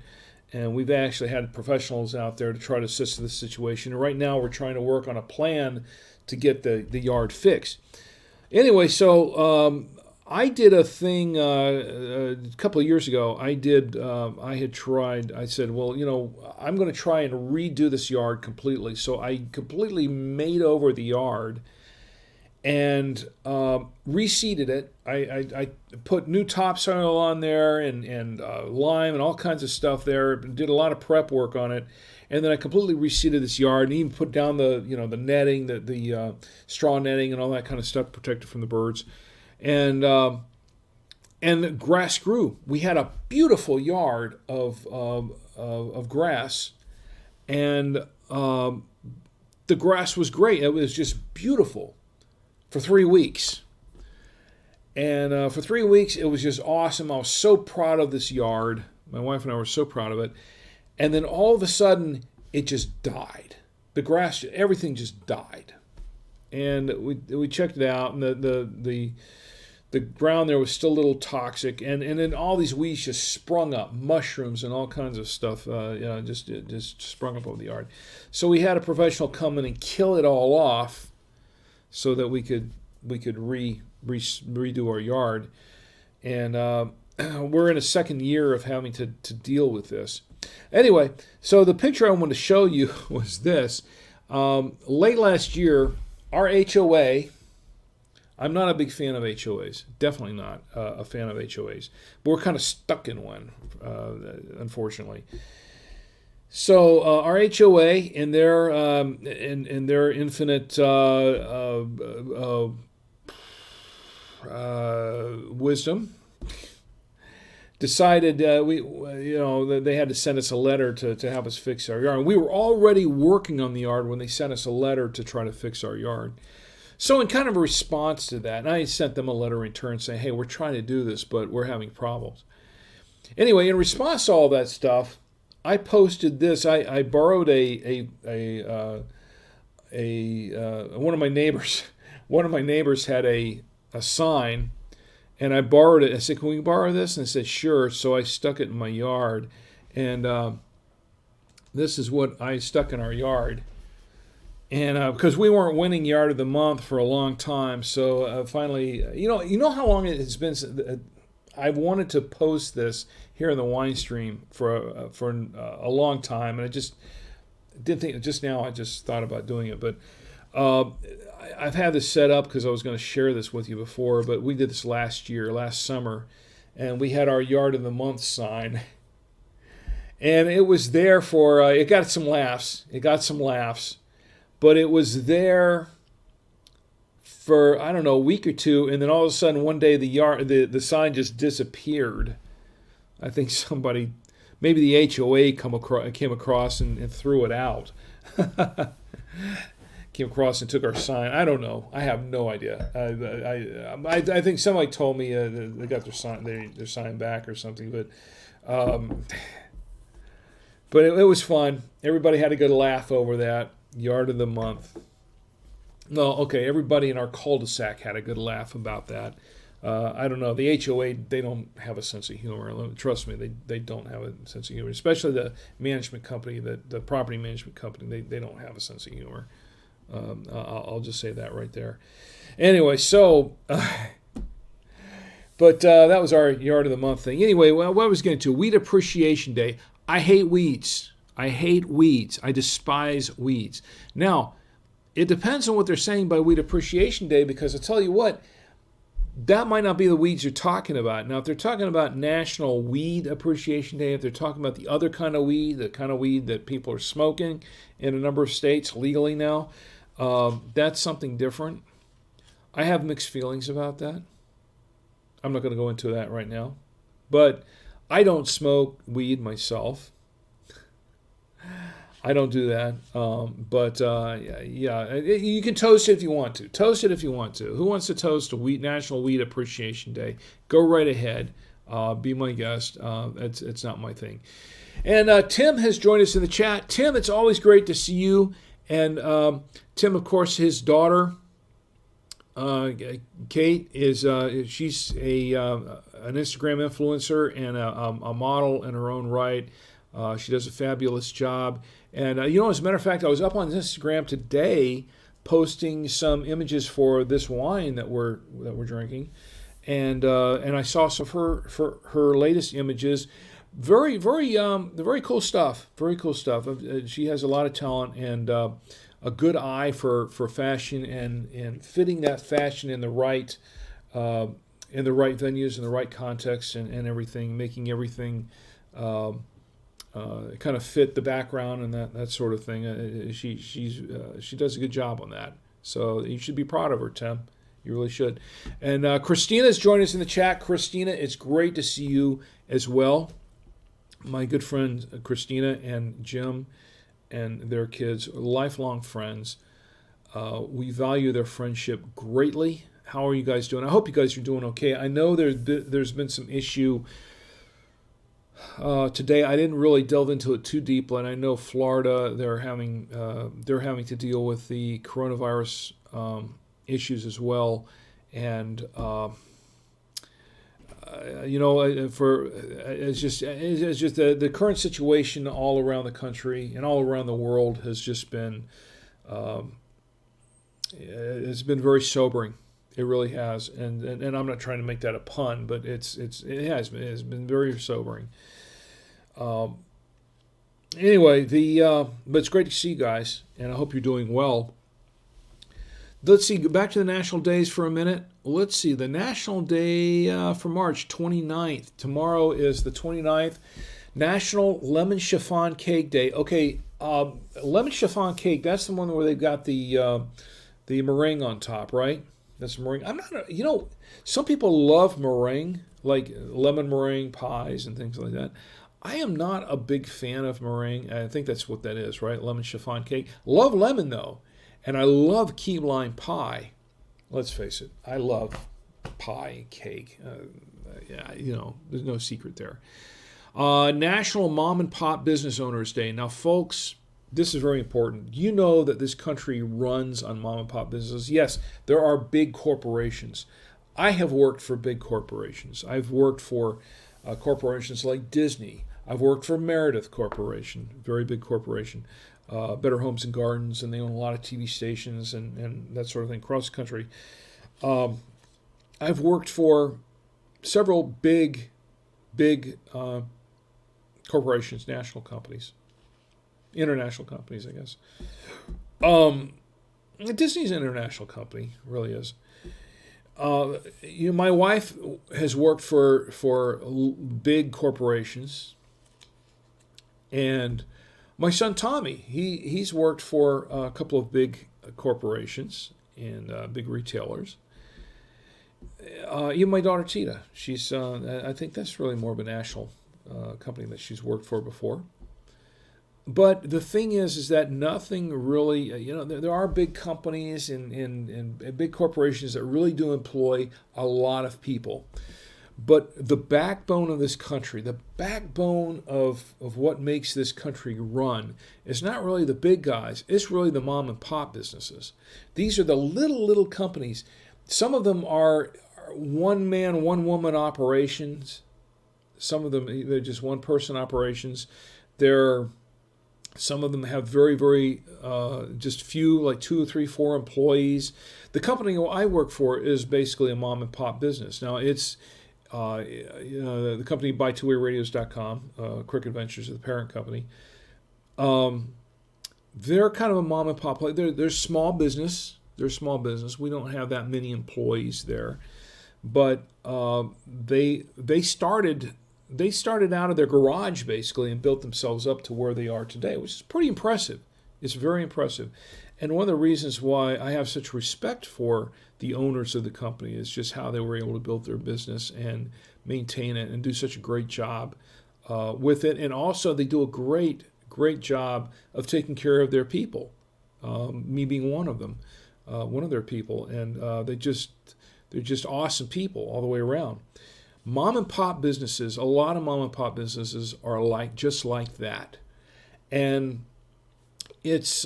And we've actually had professionals out there to try to assist in this situation. And right now we're trying to work on a plan to get the yard fixed. Anyway, so I did a thing a couple of years ago. I said, well, I'm going to try and redo this yard completely. So I completely made over the yard and reseeded it. I put new topsoil on there and lime and all kinds of stuff there. Did a lot of prep work on it, and then I completely reseeded this yard and even put down the netting, the straw netting and all that kind of stuff, protected from the birds, and the grass grew. We had a beautiful yard of grass, and the grass was great. It was just beautiful. For 3 weeks. And for 3 weeks, it was just awesome. I was so proud of this yard. My wife and I were so proud of it. And then all of a sudden, it just died. The grass, everything just died. And we checked it out, and the ground there was still a little toxic. And then all these weeds just sprung up, mushrooms and all kinds of stuff. Just sprung up over the yard. So we had a professional come in and kill it all off, so that we could redo our yard. And we're in a second year of having to deal with this. Anyway, so the picture I wanted to show you was this. Late last year, our HOA, I'm not a big fan of HOAs, definitely not a fan of HOAs, but we're kind of stuck in one, unfortunately. So our HOA, in their infinite wisdom, decided they had to send us a letter to have us fix our yard. And we were already working on the yard when they sent us a letter to try to fix our yard. So in kind of a response to that, and I sent them a letter in return saying, hey, we're trying to do this, but we're having problems. Anyway, in response to all that stuff, I posted this. I borrowed one of my neighbors. One of my neighbors had a sign, and I borrowed it. I said, "Can we borrow this?" And I said, "Sure." So I stuck it in my yard, and this is what I stuck in our yard. And because we weren't winning Yard of the Month for a long time, so finally, you know how long it has been. I've wanted to post this here in the wine stream for a long time, and I just didn't think. Just now, I just thought about doing it, but I've had this set up because I was going to share this with you before. But we did this last summer, and we had our Yard of the Month sign, and it was there for. It got some laughs, but it was there for, I don't know, a week or two, and then all of a sudden one day the sign just disappeared. I think somebody, maybe the HOA came across and threw it out. Came across and took our sign. I don't know. I have no idea. I think somebody told me they got their sign back or something. But it was fun. Everybody had a good laugh over that. Yard of the month. No, okay. Everybody in our cul-de-sac had a good laugh about that. I don't know. The HOA, they don't have a sense of humor. Trust me, they don't have a sense of humor. Especially the management company, the property management company. They don't have a sense of humor. I'll just say that right there. Anyway, so, but that was our yard of the month thing. Anyway, what I was getting to, Weed Appreciation Day. I hate weeds. I despise weeds. Now, it depends on what they're saying by Weed Appreciation Day, because I'll tell you what, that might not be the weeds you're talking about. Now, if they're talking about National Weed Appreciation Day, if they're talking about the other kind of weed, the kind of weed that people are smoking in a number of states legally now, that's something different. I have mixed feelings about that. I'm not going to go into that right now. But I don't smoke weed myself. I don't do that. Yeah, you can toast it if you want to. Toast it if you want to. Who wants to toast National Weed Appreciation Day? Go right ahead. Be my guest. It's not my thing. And Tim has joined us in the chat. Tim, it's always great to see you. And Tim, of course, his daughter, Kate, she's an Instagram influencer and a model in her own right. She does a fabulous job. And, as a matter of fact, I was up on Instagram today posting some images for this wine that we're drinking. And I saw some of her latest images. Very, very, very cool stuff. Very cool stuff. She has a lot of talent and a good eye for fashion and fitting that fashion in the right venues, in the right context, and everything, making everything kind of fit the background and that sort of thing. She does a good job on that. So you should be proud of her, Tim. You really should. And Christina's joined us in the chat. Christina, it's great to see you as well. My good friend Christina and Jim and their kids are lifelong friends. We value their friendship greatly. How are you guys doing? I hope you guys are doing okay. I know there's been some issue today. I didn't really delve into it too deep, but I know Florida, they're having to deal with the coronavirus issues as well, and it's just the current situation all around the country and all around the world has just been it's been very sobering. It really has, and I'm not trying to make that a pun, but it has been very sobering. Anyway, but it's great to see you guys, and I hope you're doing well. Let's see, go back to the national days for a minute. Let's see, the national day for March 29th. Tomorrow is the 29th, National Lemon Chiffon Cake Day. Okay, lemon chiffon cake, that's the one where they've got the meringue on top, right? That's meringue. I'm not, some people love meringue, like lemon meringue pies and things like that. I am not a big fan of meringue. I think that's what that is, right? Lemon chiffon cake. Love lemon, though. And I love key lime pie. Let's face it, I love pie and cake. There's no secret there. National Mom and Pop Business Owners Day. Now, folks, this is very important. You know that this country runs on mom and pop businesses. Yes, there are big corporations. I have worked for big corporations. I've worked for corporations like Disney. I've worked for Meredith Corporation, very big corporation. Better Homes and Gardens, and they own a lot of TV stations and that sort of thing across the country. I've worked for several big corporations, national companies, international companies, I guess. Disney's an international company, really is. My wife has worked for big corporations, and my son Tommy, he's worked for a couple of big corporations, and big retailers. Even my daughter Tita, she's I think that's really more of a national company that she's worked for before. But the thing is that nothing really, there are big companies and big corporations that really do employ a lot of people. But the backbone of this country, the backbone of what makes this country run is not really the big guys. It's really the mom and pop businesses. These are the little companies. Some of them are one man, one woman operations. Some of them, they're just one person operations. Some of them have very, very just few, like 2 or 3, 4 employees. The company I work for is basically a mom and pop business. Now it's the company buy2wayradios.com, Cricket Ventures is the parent company. They're kind of a mom and pop. They're small business. They're small business. We don't have that many employees there, but they started out of their garage basically and built themselves up to where they are today, which is pretty impressive. It's very impressive. And one of the reasons why I have such respect for the owners of the company is just how they were able to build their business and maintain it and do such a great job with it. And also they do a great job of taking care of their people, me being one of them, one of their people. And they're just awesome people all the way around. Mom and pop businesses, a lot of mom and pop businesses are just like that. And it's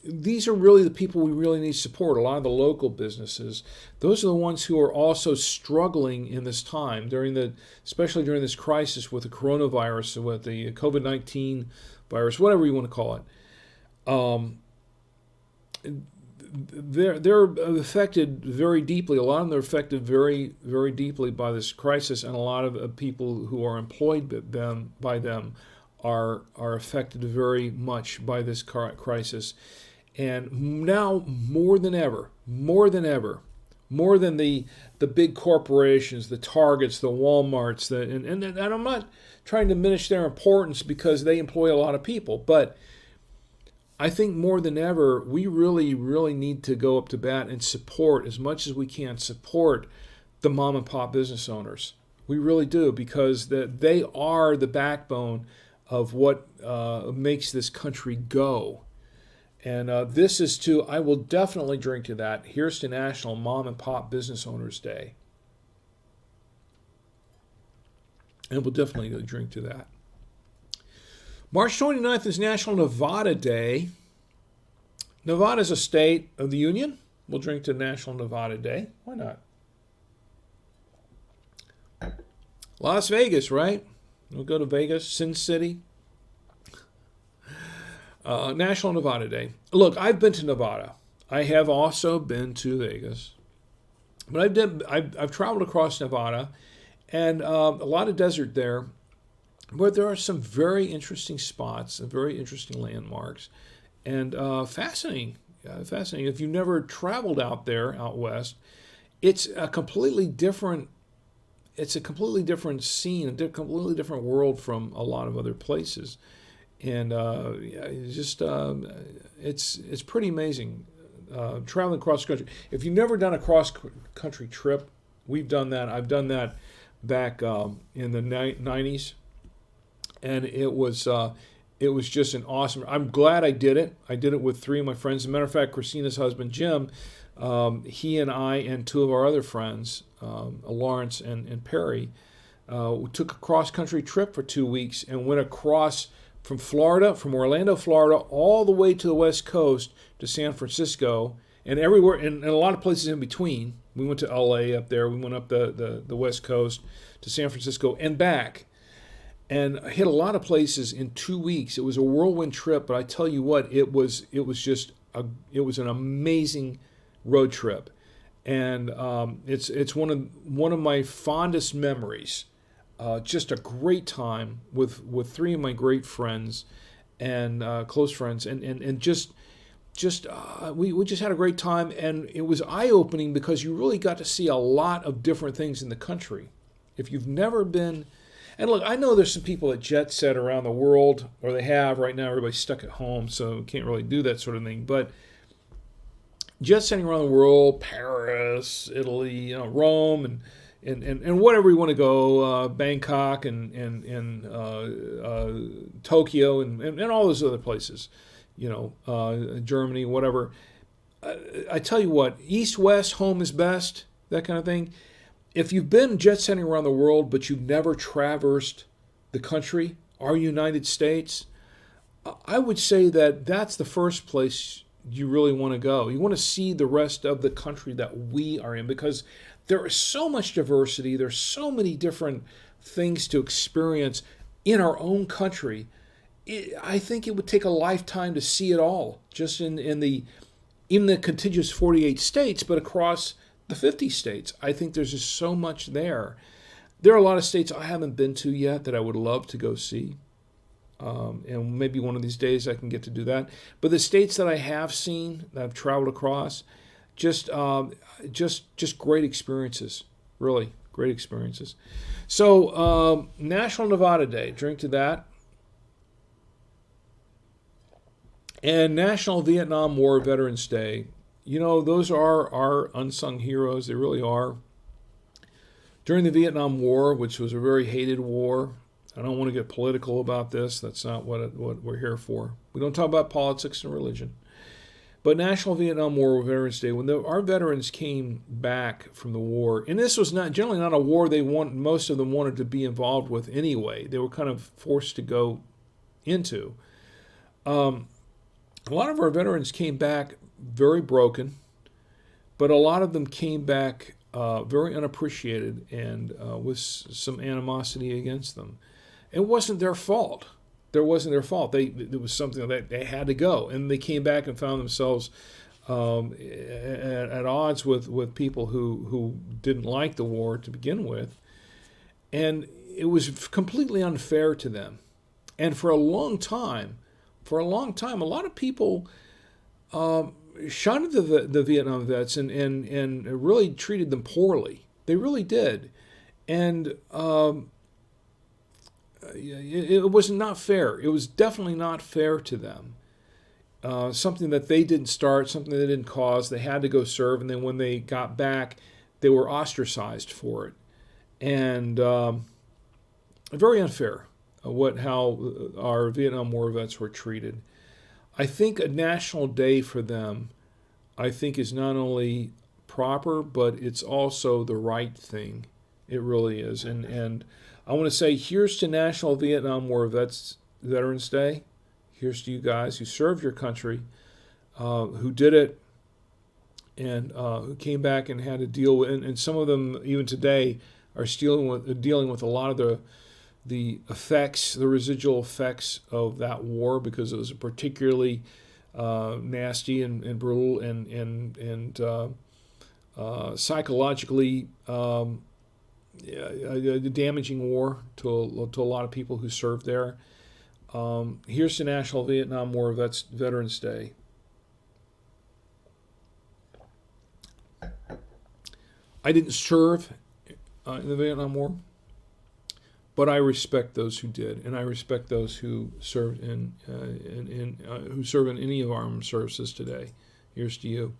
these are really the people we really need to support. A lot of the local businesses, those are the ones who are also struggling in this time, especially during this crisis with the coronavirus, with the COVID-19 virus, whatever you want to call it. They're affected very deeply. A lot of them are affected very, very deeply by this crisis, and a lot of people who are employed by them are affected very much by this crisis. And now more than ever, more than the big corporations, the Targets, the Walmarts, and I'm not trying to diminish their importance because they employ a lot of people, but I think more than ever, we really, really need to go up to bat and support as much as we can, support the mom and pop business owners. We really do, because they are the backbone of what makes this country go. And I will definitely drink to that. Here's to National Mom and Pop Business Owners Day. And we'll definitely drink to that. March 29th is National Nevada Day. Nevada is a state of the Union. We'll drink to National Nevada Day. Why not? Las Vegas, right? We'll go to Vegas, Sin City. National Nevada Day. Look, I've been to Nevada. I have also been to Vegas. But I've traveled across Nevada, and a lot of desert there. But there are some very interesting spots and very interesting landmarks, and fascinating. If you've never traveled out west, it's a completely different scene, a completely different world from a lot of other places, and it's pretty amazing traveling cross country. If you've never done a cross country trip, we've done that. I've done that back in the 90s. And it was just an awesome. I'm glad I did it. I did it with 3 of my friends. As a matter of fact, Christina's husband Jim, he and I and 2 of our other friends, Lawrence and Perry, we took a cross country trip for 2 weeks and went across from Orlando, Florida, all the way to the West Coast to San Francisco, and everywhere, and a lot of places in between. We went to LA up there. We went up the West Coast to San Francisco and back. And I hit a lot of places in 2 weeks. It was a whirlwind trip, but I tell you what, it was an amazing road trip, and it's one of my fondest memories. Just a great time with 3 of my great friends and close friends, and we just had a great time, and it was eye-opening because you really got to see a lot of different things in the country. If you've never been. And look, I know there's some people that jet set around the world, or they have right now. Everybody's stuck at home, so can't really do that sort of thing. But jet setting around the world, Paris, Italy, Rome, and whatever you want to go, Bangkok and Tokyo and all those other places, Germany, whatever. I tell you what, east, west, home is best, that kind of thing. If you've been jet setting around the world, but you've never traversed the country, our United States, I would say that that's the first place you really want to go. You want to see the rest of the country that we are in, because there is so much diversity. There's so many different things to experience in our own country. I think it would take a lifetime to see it all, just in the contiguous 48 states, but across the 50 states. I think there's just so much there. There are a lot of states I haven't been to yet that I would love to go see. And maybe one of these days I can get to do that. But the states that I have seen, that I've traveled across, just great experiences. Really great experiences. So National Nevada Day, drink to that. And National Vietnam War Veterans Day. Those are our unsung heroes. They really are. During the Vietnam War, which was a very hated war, I don't want to get political about this. That's not what we're here for. We don't talk about politics and religion. But National Vietnam War Veterans Day, when our veterans came back from the war, and this was generally not a war most of them wanted to be involved with anyway. They were kind of forced to go into. A lot of our veterans came back very broken, but a lot of them came back very unappreciated and with some animosity against them. It wasn't their fault. It was something that they had to go, and they came back and found themselves at odds with people who didn't like the war to begin with, and it was completely unfair to them. And for a long time, a lot of people shunned the Vietnam vets and really treated them poorly. They really did, and it was not fair. It was definitely not fair to them. Something that they didn't start, something they didn't cause. They had to go serve, and then when they got back, they were ostracized for it, and very unfair. How our Vietnam War vets were treated. I think a national day for them, is not only proper, but it's also the right thing. It really is, and I want to say here's to National Vietnam War Veterans Day. Here's to you guys who served your country, who did it, and who came back and had to deal with. And some of them, even today, are dealing with a lot of the effects, the residual effects of that war, because it was a particularly nasty and brutal and psychologically. A damaging war to a lot of people who served there. Here's to National Vietnam War Veterans Day. I didn't serve in the Vietnam War, but I respect those who did, and I respect those who served who serve in any of our armed services today. Here's to you.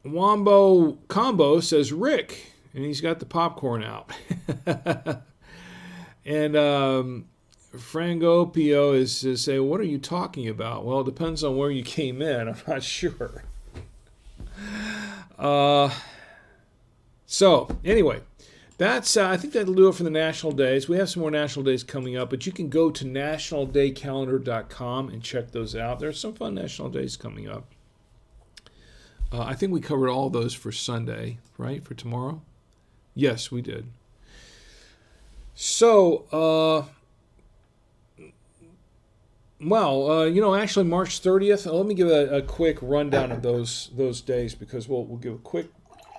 Wombo Combo says Rick, and he's got the popcorn out. And Frangopio is say, what are you talking about? Well, it depends on where you came in. I'm not sure. So anyway, that's I think that'll do it for the national days. We have some more national days coming up, but you can go to nationaldaycalendar.com and check those out. There's some fun national days coming up. I think we covered all those for Sunday, right? For tomorrow? Yes, we did. So, actually March 30th. Let me give a quick rundown of those days, because we'll give a quick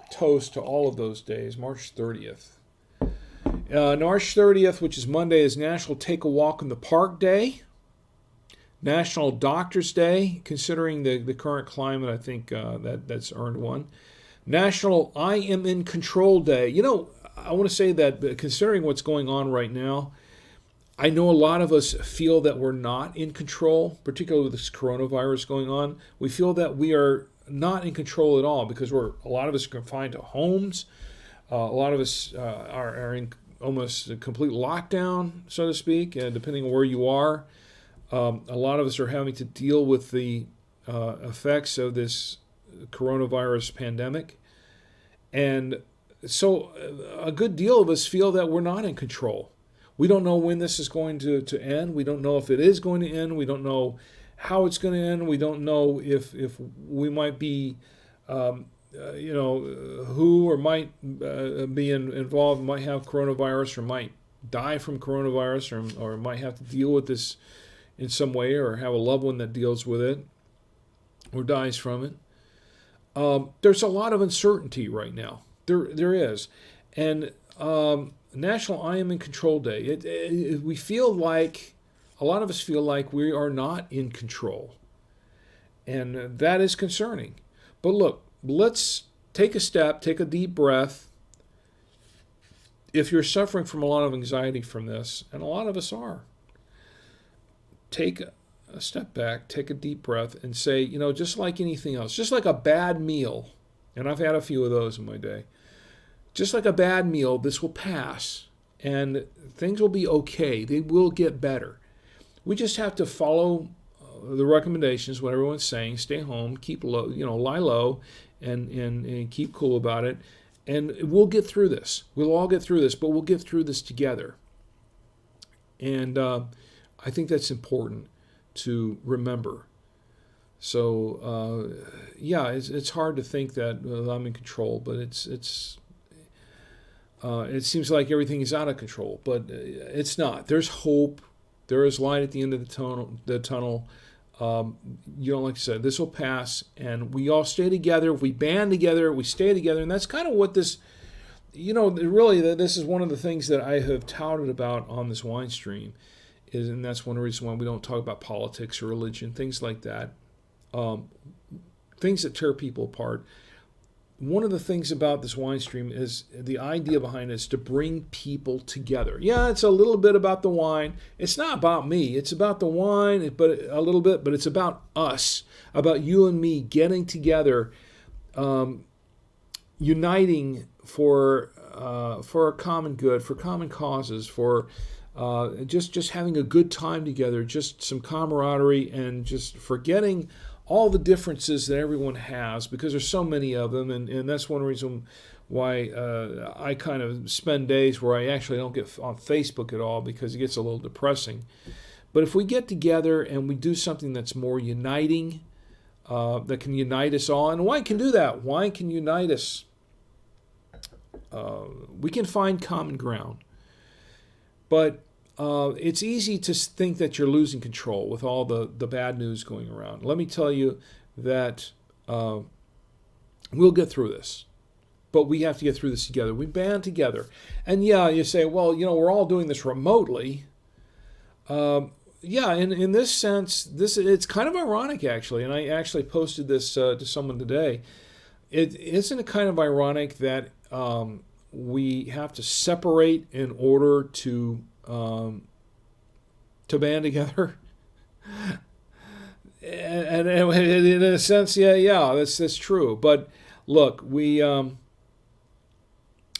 toast to all of those days. March 30th. March 30th, which is Monday, is National Take a Walk in the Park Day. National Doctors Day, considering the current climate, I think that's earned one. National I Am in Control Day. I want to say that considering what's going on right now, I know a lot of us feel that we're not in control, particularly with this coronavirus going on. We feel that we are not in control at all because a lot of us are confined to homes. A lot of us are in almost a complete lockdown, so to speak, depending on where you are. A lot of us are having to deal with the effects of this coronavirus pandemic. And so a good deal of us feel that we're not in control. We don't know when this is going to end. We don't know if it is going to end. We don't know how it's going to end. We don't know if we might be, who or might be involved, might have coronavirus or might die from coronavirus or might have to deal with this in some way or have a loved one that deals with it or dies from it. There's a lot of uncertainty right now. There is. And National I Am in Control Day. We feel like, a lot of us feel like we are not in control. And that is concerning. But look, let's take a step, take a deep breath. If you're suffering from a lot of anxiety from this, and a lot of us are, take a step back, take a deep breath, and say, just like anything else, just like a bad meal, and I've had a few of those in my day, just like a bad meal, this will pass, and things will be okay. They will get better. We just have to follow the recommendations, what everyone's saying, stay home, keep low, lie low, and keep cool about it, and we'll get through this. We'll all get through this, but we'll get through this together. And I think that's important to remember. So, it's hard to think that I'm in control, but it seems like everything is out of control, but it's not. There's hope. There is light at the end of the tunnel. Like I said, this will pass, and we all stay together. If we band together, we stay together, and that's kind of what this, really, this is one of the things that I have touted about on this wine stream, and that's one reason why we don't talk about politics or religion, things like that, things that tear people apart. One of the things about this wine stream is the idea behind it is to bring people together. Yeah, it's a little bit about the wine. It's not about me. It's about the wine, but a little bit, but it's about us, about you and me getting together, uniting for a common good, for common causes, for just having a good time together, just some camaraderie, and just forgetting all the differences that everyone has, because there's so many of them, and that's one reason why I kind of spend days where I actually don't get on Facebook at all, because it gets a little depressing. But if we get together and we do something that's more uniting, that can unite us all, and wine can do that. Wine can unite us. We can find common ground. But it's easy to think that you're losing control with all the bad news going around. Let me tell you that we'll get through this. But we have to get through this together. We band together. And you say, well, we're all doing this remotely. In this sense, it's kind of ironic, actually. And I actually posted this to someone today. Isn't it kind of ironic that we have to separate in order to band together? and in a sense, that's true. But look, we're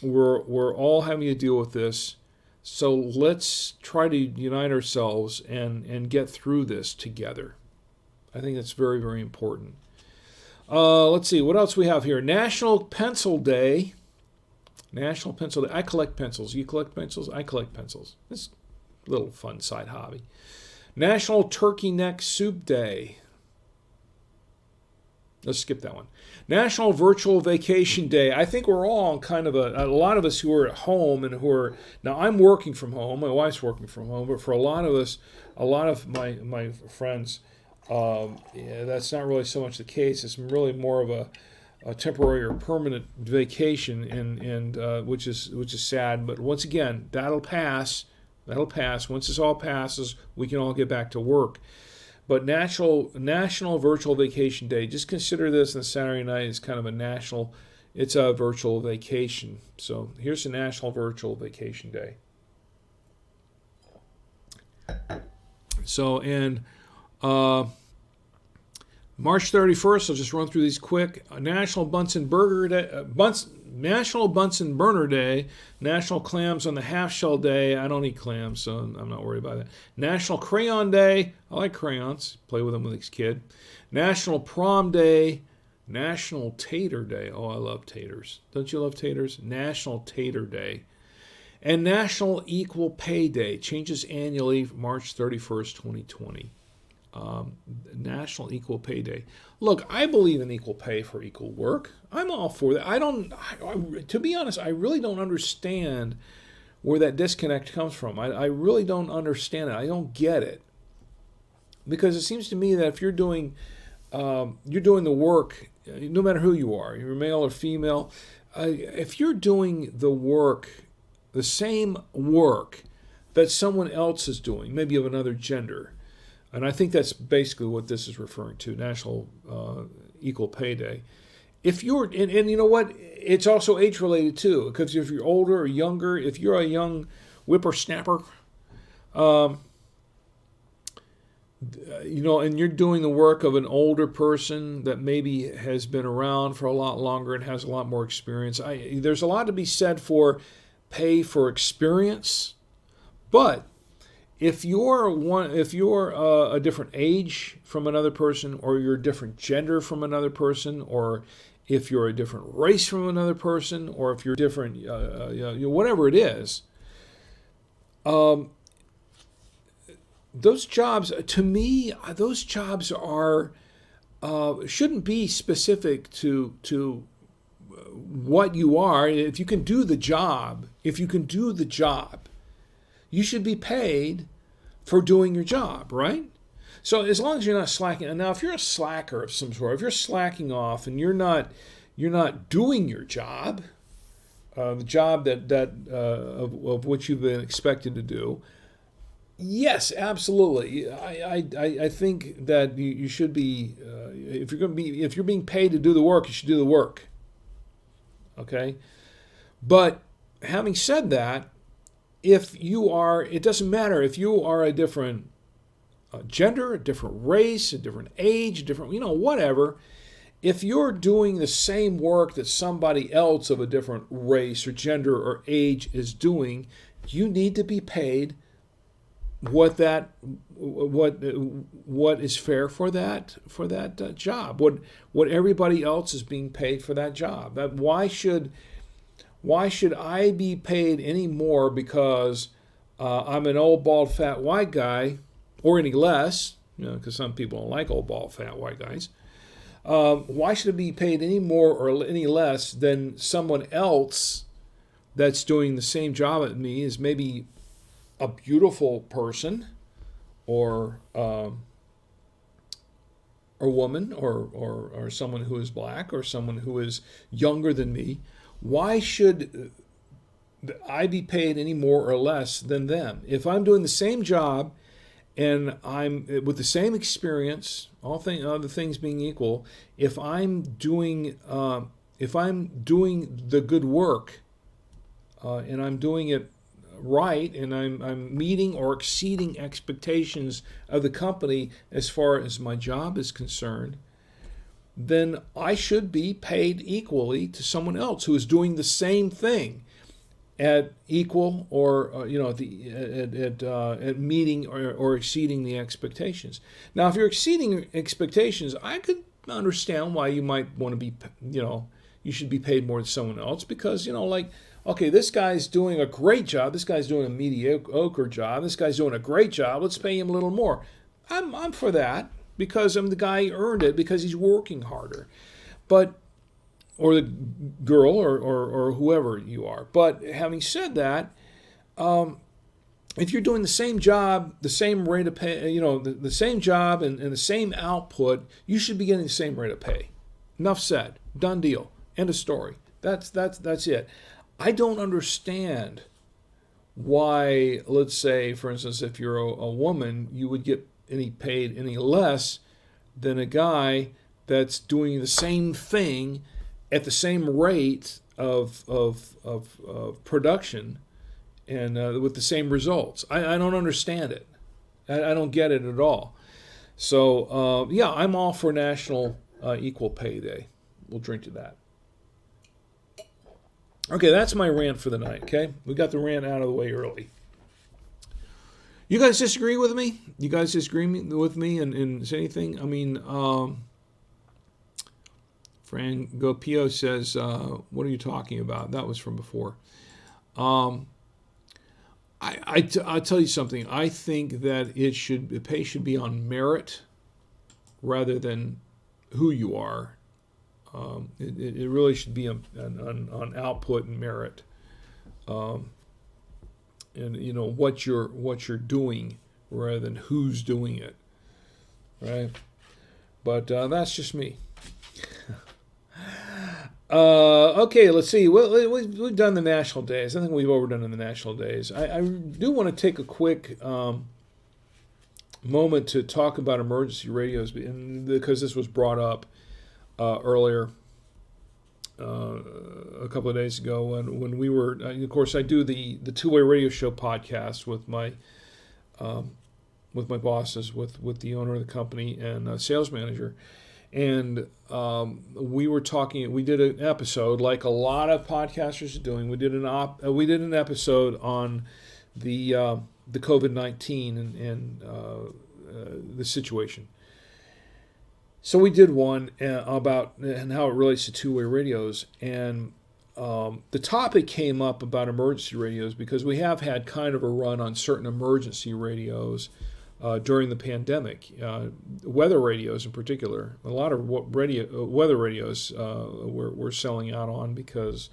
all having to deal with this. So let's try to unite ourselves and get through this together. I think that's very, very important. Let's see, what else we have here? National Pencil Day. National Pencil Day. I collect pencils. You collect pencils? I collect pencils. It's a little fun side hobby. National Turkey Neck Soup Day. Let's skip that one. National Virtual Vacation Day. I think we're all on kind of a lot of us who are at home and who are, now I'm working from home, my wife's working from home, but for a lot of us, a lot of my friends, that's not really so much the case. It's really more of a temporary or permanent vacation, and which is sad. But once again, that'll pass. Once this all passes, we can all get back to work. But National Virtual Vacation Day, just consider this on Saturday night as kind of it's a virtual vacation. So here's a National Virtual Vacation Day. So, and March 31st, I'll just run through these quick. National Bunsen Burger Day, National Bunsen Burner Day, National Clams on the Half Shell Day. I don't eat clams, so I'm not worried about that. National Crayon Day. I like crayons. Play with them with his kid. National Prom Day. National Tater Day. Oh, I love taters. Don't you love taters? National Tater Day. And National Equal Pay Day. Changes annually, March 31st, 2020. National Equal Pay Day. Look, I believe in equal pay for equal work. I'm all for that. To be honest, I really don't understand where that disconnect comes from. I really don't understand it. I don't get it. Because it seems to me that if you're doing the work, no matter who you are, you're male or female, if you're doing the work, the same work that someone else is doing, maybe of another gender, and I think that's basically what this is referring to, National Equal Pay Day. If you're, and you know what, it's also age-related too, because if you're older or younger, if you're a young whippersnapper, and you're doing the work of an older person that maybe has been around for a lot longer and has a lot more experience, there's a lot to be said for pay for experience, but if you're a different age from another person, or you're a different gender from another person, or if you're a different race from another person, or if you're different, whatever it is, those jobs, to me, those jobs are shouldn't be specific to what you are. If you can do the job, you should be paid for doing your job, right? So as long as you're not slacking. And now, if you're a slacker of some sort, if you're slacking off and you're not doing your job, the job of which you've been expected to do, yes, absolutely. I think that you should be. If you're being paid to do the work, you should do the work. Okay, but having said that, it doesn't matter if you are a different gender, a different race, a different age, a different, whatever. If you're doing the same work that somebody else of a different race or gender or age is doing, you need to be paid what is fair for that job. What everybody else is being paid for that job. Why should I be paid any more because I'm an old, bald, fat, white guy, or any less, because some people don't like old, bald, fat, white guys. Why should I be paid any more or any less than someone else that's doing the same job as me, is maybe a beautiful person, or woman, or someone who is black, or someone who is younger than me? Why should I be paid any more or less than them? If I'm doing the same job and I'm with the same experience, other things being equal, if I'm doing the good work, and I'm doing it right, and I'm meeting or exceeding expectations of the company as far as my job is concerned, then I should be paid equally to someone else who is doing the same thing at equal, or at meeting or exceeding the expectations. Now, if you're exceeding expectations, I could understand why you might want to be, you should be paid more than someone else, because okay, this guy's doing a great job, this guy's doing a mediocre job, this guy's doing a great job, let's pay him a little more. I'm for that, because I'm the guy who earned it, because he's working harder. Or the girl, or whoever you are. But having said that, if you're doing the same job, the same rate of pay, the same job and the same output, you should be getting the same rate of pay. Enough said. Done deal. End of story. That's it. I don't understand why, let's say, for instance, if you're a woman, you would get paid any less than a guy that's doing the same thing at the same rate of production, and with the same results. I don't understand it. I don't get it at all. So, yeah, I'm all for National Equal Pay Day. We'll drink to that. Okay, that's my rant for the night, okay? We got the rant out of the way early. You guys disagree with me? You guys disagree with me and say anything? I mean, Fran Gopio says, what are you talking about? That was from before. I'll tell you something. I think that the pay should be on merit rather than who you are. It really should be on output and merit, and what you're doing rather than who's doing it, right? But that's just me. Okay, let's see. Well, we've done the national days. I think we've overdone the national days. I do want to take a quick moment to talk about emergency radios, because this was brought up earlier a couple of days ago when we were. Of course, I do the two-way radio show podcast with my bosses, with the owner of the company and sales manager. And we were talking. We did an episode, like a lot of podcasters are doing. We did an episode on the COVID-19 and the situation. So we did one about and how it relates to two-way radios, and the topic came up about emergency radios because we have had kind of a run on certain emergency radios. During the pandemic, weather radios in particular, a lot of weather radios we're selling out on because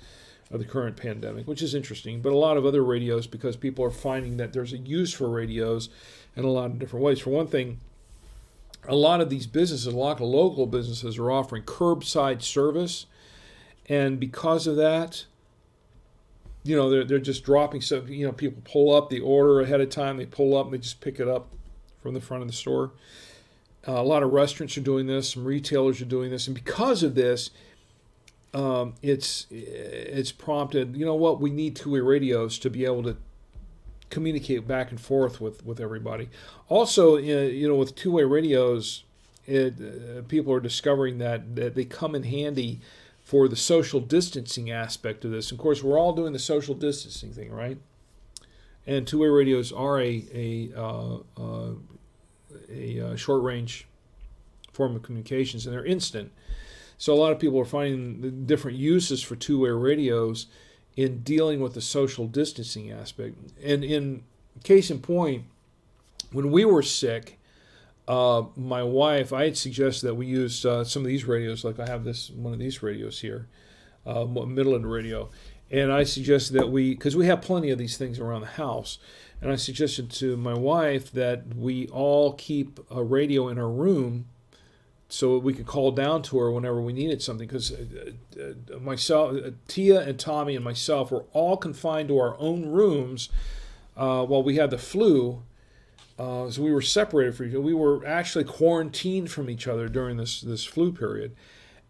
of the current pandemic, which is interesting. But a lot of other radios, because people are finding that there's a use for radios in a lot of different ways. For one thing, a lot of these businesses, a lot of local businesses, are offering curbside service, and because of that, they're just dropping stuff. People pull up, they order ahead of time, they pull up, and they just pick it up from the front of the store. A lot of restaurants are doing this. Some retailers are doing this, and because of this, it's prompted. You know what? We need two-way radios to be able to communicate back and forth with everybody. Also, with two-way radios, people are discovering that they come in handy for the social distancing aspect of this. Of course, we're all doing the social distancing thing, right? And two-way radios are a short-range form of communications, and they're instant. So a lot of people are finding the different uses for two-way radios in dealing with the social distancing aspect. And in case in point, when we were sick, my wife, I had suggested that we use some of these radios, like I have one of these radios here, Midland radio. And I suggested that because we have plenty of these things around the house, and I suggested to my wife that we all keep a radio in our room so we could call down to her whenever we needed something. Because myself, Tia and Tommy and myself were all confined to our own rooms while we had the flu. So we were separated from each other. We were actually quarantined from each other during this flu period.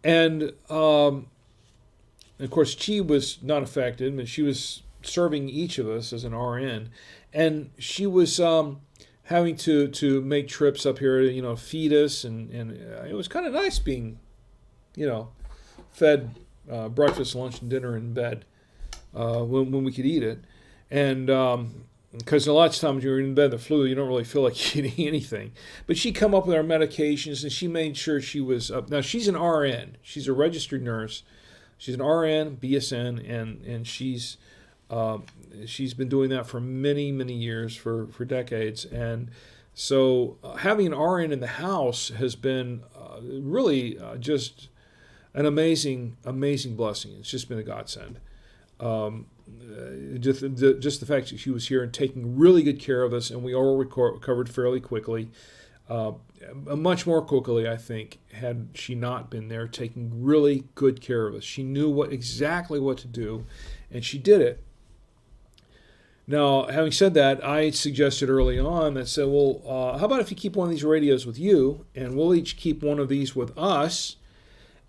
And of course, she was not affected, but she was serving each of us as an RN, and she was having to make trips up here to feed us, and it was kind of nice being fed breakfast, lunch, and dinner in bed when we could eat it, and because a lot of times you're in bed with the flu, you don't really feel like eating anything. But she'd come up with our medications, and she made sure she was up. Now she's an RN, she's a registered nurse. She's an RN, BSN, and she's been doing that for many, many years, for decades. And so having an RN in the house has been really just an amazing, amazing blessing. It's just been a godsend. Just the fact that she was here and taking really good care of us, and we all recovered fairly quickly. Much more quickly, I think, had she not been there taking really good care of us. She knew exactly what to do, and she did it. Now, having said that, I suggested early on that said, well, how about if you keep one of these radios with you, and we'll each keep one of these with us,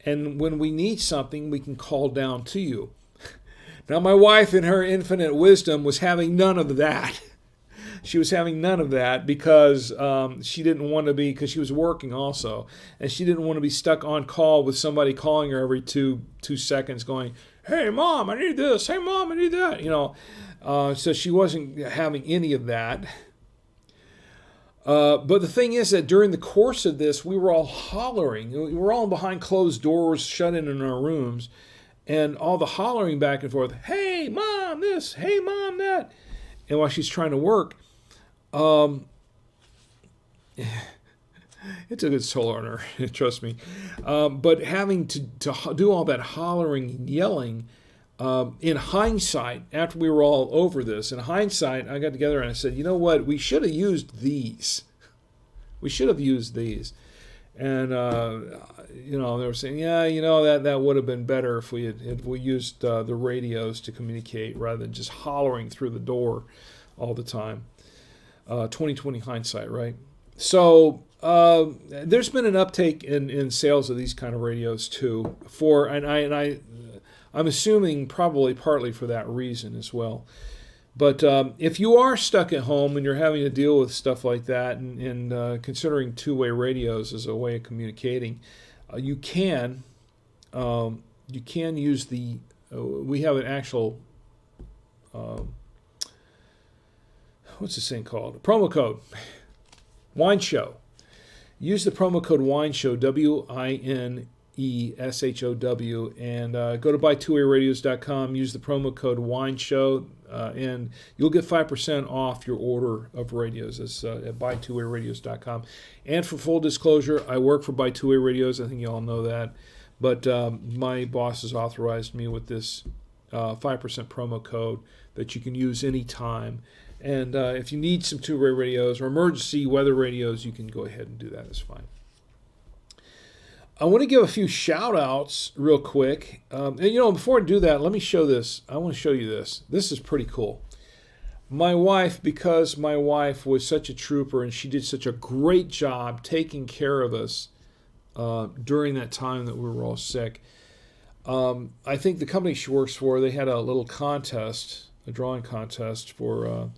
and when we need something, we can call down to you. Now, my wife, in her infinite wisdom, was having none of that. she was having none of that because she didn't want to be, because she was working also, and she didn't want to be stuck on call with somebody calling her every two seconds going, "Hey, Mom, I need this. Hey, Mom, I need that." So she wasn't having any of that. But the thing is that during the course of this, we were all hollering. We were all behind closed doors, shut in our rooms, and all the hollering back and forth, "Hey, Mom, this. Hey, Mom, that." And while she's trying to work, it took its toll on her, trust me. But having to do all that hollering and yelling, in hindsight, after we were all over this, in hindsight, I got together and I said, you know what, we should have used these. We should have used these. And, they were saying, yeah, that would have been better if we used the radios to communicate rather than just hollering through the door all the time. 2020 hindsight, right? So there's been an uptake in sales of these kind of radios too. I'm assuming probably partly for that reason as well. But if you are stuck at home and you're having to deal with stuff like that, and considering two-way radios as a way of communicating, you can use the. We have an actual. What's this thing called? A promo code. Wine Show. Use the promo code Wine Show, WINESHOW, and go to buy2wayradios.com. Use the promo code Wine Show, and you'll get 5% off your order of radios. That's at buy2wayradios.com. And for full disclosure, I work for Buy Two Way Radios. I think you all know that, but my boss has authorized me with this 5% promo code that you can use anytime. And if you need some two-way radios or emergency weather radios, you can go ahead and do that. It's fine. I want to give a few shout-outs real quick. And before I do that, let me show this. I want to show you this. This is pretty cool. My wife, because my wife was such a trooper and she did such a great job taking care of us during that time that we were all sick, I think the company she works for, they had a little contest, a drawing contest for...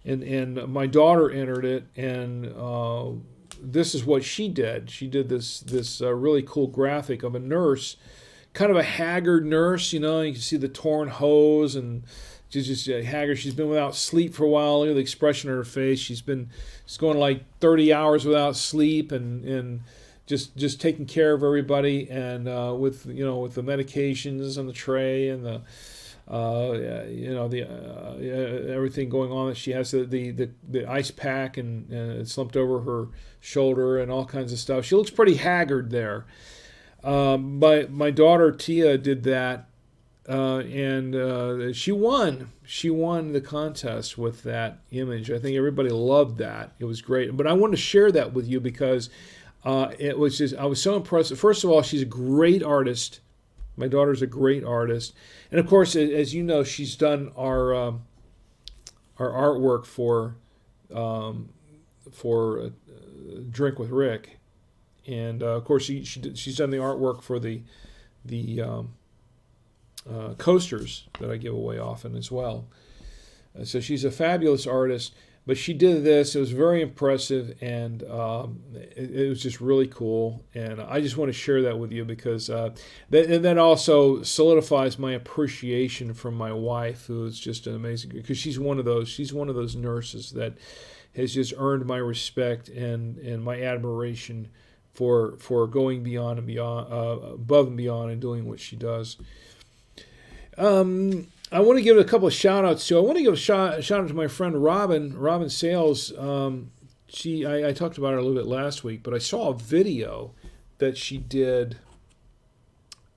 And my daughter entered it, and this is what she did. She did this really cool graphic of a nurse, kind of a haggard nurse. You can see the torn hose, and she's just haggard. She's been without sleep for a while. Look at the expression on her face. She's going like 30 hours without sleep, and just taking care of everybody, and with the medications on the tray and the. Everything going on, that she has the ice pack and it's slumped over her shoulder and all kinds of stuff. She looks pretty haggard there. My daughter Tia did that, and she won. She won the contest with that image. I think everybody loved that. It was great. But I wanted to share that with you because it was just, I was so impressed. First of all, she's a great artist. My daughter's a great artist, and of course, as you know, she's done our artwork for Drink with Rick, and of course, she's done the artwork for the coasters that I give away often as well. So she's a fabulous artist. But she did this. It was very impressive, and it was just really cool. And I just want to share that with you because that also solidifies my appreciation for my wife, who is just an amazing. Because she's one of those nurses that has just earned my respect and my admiration for going beyond and beyond, above and beyond, and doing what she does. I want to give a couple of shout-outs too. I want to give a shout-out to my friend Robin Sales. I talked about her a little bit last week, but I saw a video that she did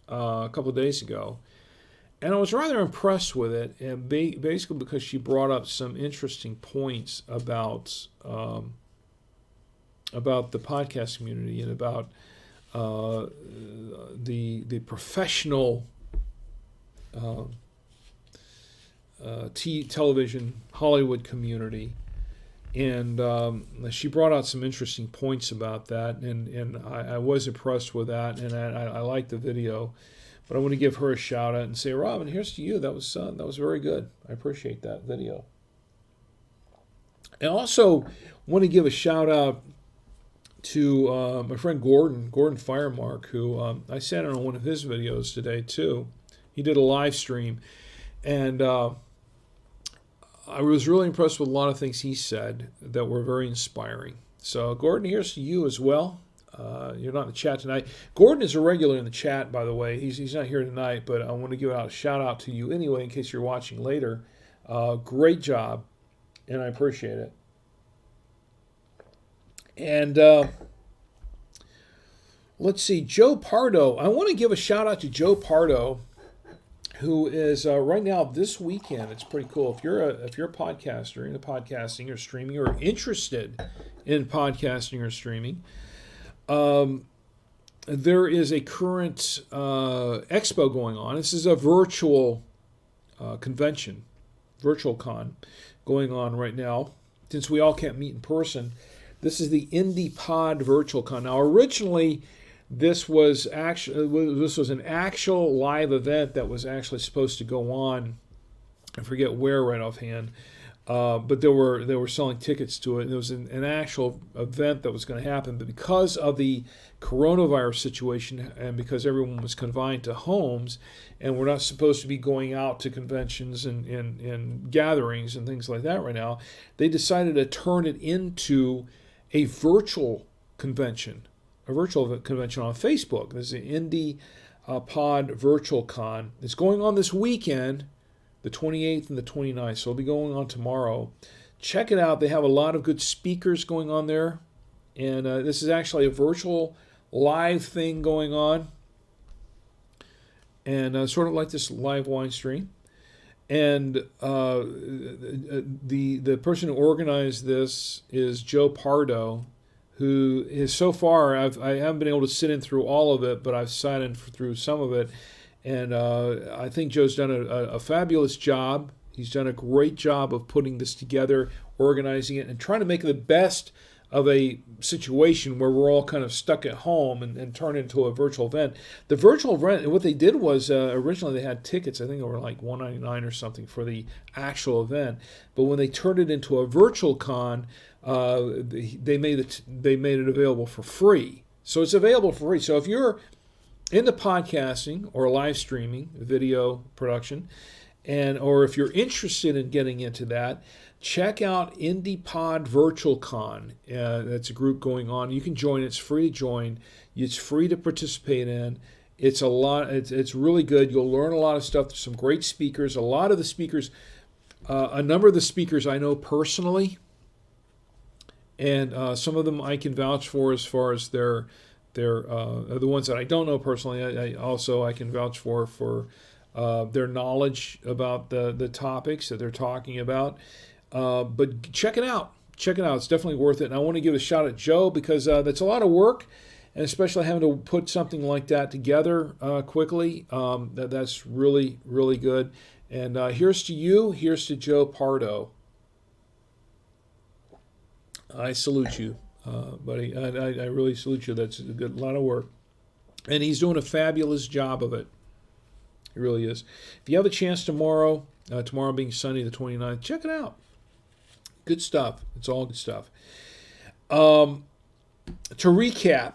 a couple of days ago, and I was rather impressed with it, and basically because she brought up some interesting points about the podcast community and about the professional television Hollywood community, and she brought out some interesting points about that, and I was impressed with that, and I liked the video. But I want to give her a shout out and say, Robin, here's to you. That was very good. I appreciate that video. I also want to give a shout out to my friend Gordon Firemark, who I sat in on one of his videos today too. He did a live stream, and I was really impressed with a lot of things he said that were very inspiring. So, Gordon, here's to you as well. You're not in the chat tonight. Gordon is a regular in the chat, by the way. He's not here tonight, but I want to give out a shout out to you anyway in case you're watching later. Great job, and I appreciate it. And let's see, Joe Pardo. I want to give a shout out to Joe Pardo, who is right now this weekend. It's pretty cool. If you're a podcaster into podcasting or streaming or interested in podcasting or streaming, there is a current expo going on. This is a virtual convention, virtual con going on right now. Since we all can't meet in person, this is the Indie Pod Virtual Con. Now, originally, this was an actual live event that was actually supposed to go on. I forget where right offhand, but they were selling tickets to it. And it was an actual event that was going to happen, but because of the coronavirus situation and because everyone was confined to homes, and we're not supposed to be going out to conventions and gatherings and things like that right now, they decided to turn it into a virtual convention. A virtual convention on Facebook. This is the Indie Pod Virtual Con. It's going on this weekend, the 28th and the 29th, so it'll be going on tomorrow. Check it out. They have a lot of good speakers going on there, and this is actually a virtual live thing going on, and sort of like this live wine stream. And the person who organized this is Joe Pardo, who is so far, I haven't been able to sit in through all of it, but I've sat in through some of it. And I think Joe's done a fabulous job. He's done a great job of putting this together, organizing it, and trying to make the best of a situation where we're all kind of stuck at home and turn it into a virtual event. The virtual event, what they did was originally they had tickets, I think they were like $199 or something for the actual event. But when they turned it into a virtual con, they made it available for free. So it's available for free. So if you're into podcasting or live streaming, video production, or if you're interested in getting into that, check out Indie Pod Virtual Con. That's a group going on. You can join. It's free to join. It's free to participate in. It's a lot. It's really good. You'll learn a lot of stuff. There's some great speakers. A lot of the speakers, a number of the speakers I know personally, and some of them I can vouch for as far as they're the ones that I don't know personally. I can vouch for their knowledge about the topics that they're talking about. But check it out. Check it out. It's definitely worth it. And I want to give a shout out to Joe because that's a lot of work, and especially having to put something like that together quickly. That's really, really good. And here's to you. Here's to Joe Pardo. I salute you, buddy. I really salute you. That's a lot of work. And he's doing a fabulous job of it. He really is. If you have a chance tomorrow being Sunday the 29th, check it out. Good stuff. It's all good stuff. To recap,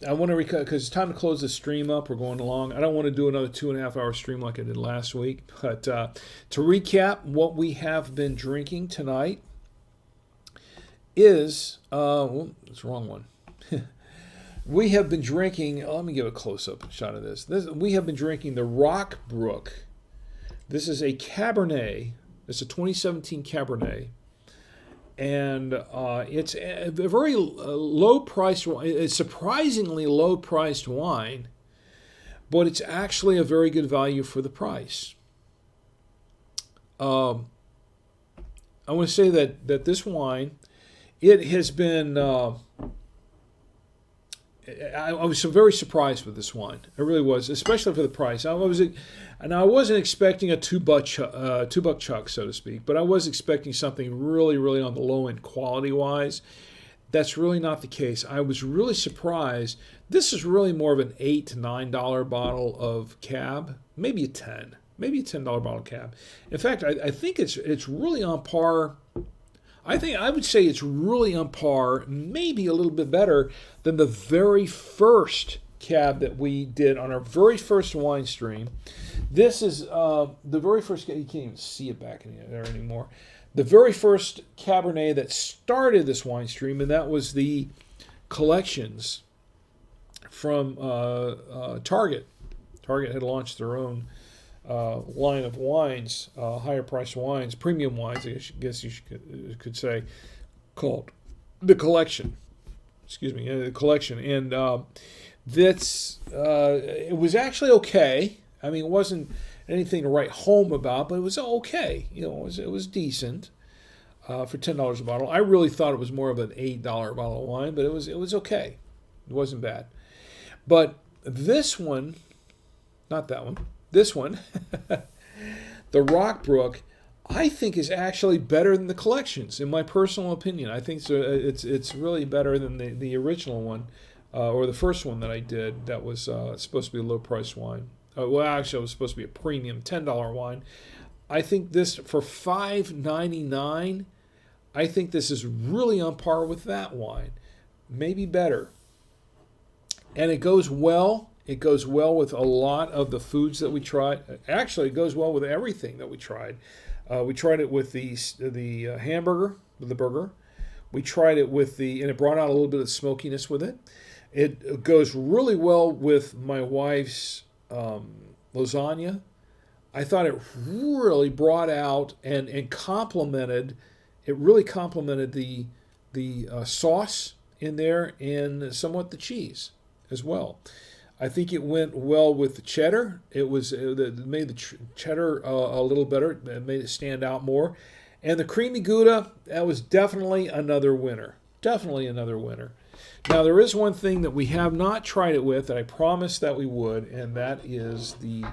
I want to recap because it's time to close the stream up. We're going along. I don't want to do another 2.5 hour stream like I did last week. But to recap what we have been drinking tonight is, it's the wrong one. We have been drinking, let me give a close-up shot of this. We have been drinking the Rockbrook. This is a Cabernet. It's a 2017 Cabernet. And it's a very low-priced wine. It's surprisingly low-priced wine, but it's actually a very good value for the price. I want to say that this wine, it has been... I was very surprised with this wine. I really was, especially for the price. I wasn't expecting a $2 chuck, so to speak, but I was expecting something really, really on the low end quality-wise. That's really not the case. I was really surprised. This is really more of an $8 to $9 bottle of Cab, maybe a $10 bottle of Cab. In fact, I think it's really on par. I would say it's really on par, maybe a little bit better than the very first cab that we did on our very first wine stream. This is the very first. You can't even see it back in there anymore. The very first Cabernet that started this wine stream, and that was the collections from Target. Target had launched their own line of wines, higher priced wines, premium wines, I guess you could say, called the collection. Excuse me, the collection. And it was actually okay. I mean, it wasn't anything to write home about, but it was okay. You know, it was decent for $10 a bottle. I really thought it was more of an $8 bottle of wine, but it was okay. It wasn't bad. But this one, not that one, this one, the Rockbrook, I think is actually better than the collections, in my personal opinion. I think so. It's really better than the original one, or the first one that I did. That was supposed to be a low-priced wine. Well, actually, it was supposed to be a premium $10 wine. I think this for $5.99. I think this is really on par with that wine, maybe better. And it goes well. It goes well with a lot of the foods that we tried. Actually, it goes well with everything that we tried. We tried it with the hamburger, with the burger. We tried it with and it brought out a little bit of smokiness with it. It goes really well with my wife's lasagna. I thought it really brought out and complemented. It really complemented the sauce in there and somewhat the cheese as well. I think it went well with the cheddar. It made the cheddar a little better. It made it stand out more. And the creamy Gouda, that was definitely another winner. Definitely another winner. Now, there is one thing that we have not tried it with that I promised that we would, and that is the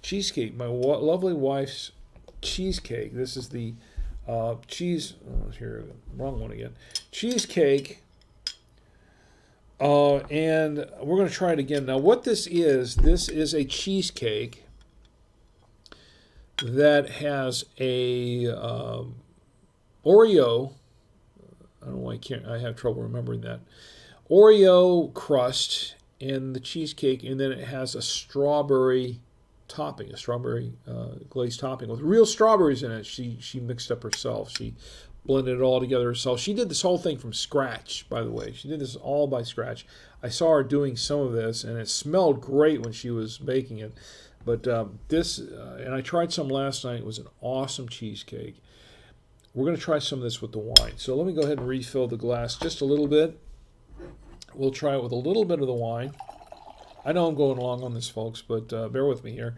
cheesecake. My lovely wife's cheesecake. This is the wrong one again. Cheesecake. And we're going to try it again. Now, what this is a cheesecake that has a Oreo. I don't know why I have trouble remembering that. Oreo crust in the cheesecake, and then it has a strawberry topping, a strawberry glazed topping with real strawberries in it. She mixed up herself. She blended it all together herself. She did this whole thing from scratch, by the way. She did this all by scratch. I saw her doing some of this, and it smelled great when she was baking it. But and I tried some last night. It was an awesome cheesecake. We're going to try some of this with the wine. So let me go ahead and refill the glass just a little bit. We'll try it with a little bit of the wine. I know I'm going long on this, folks, but bear with me here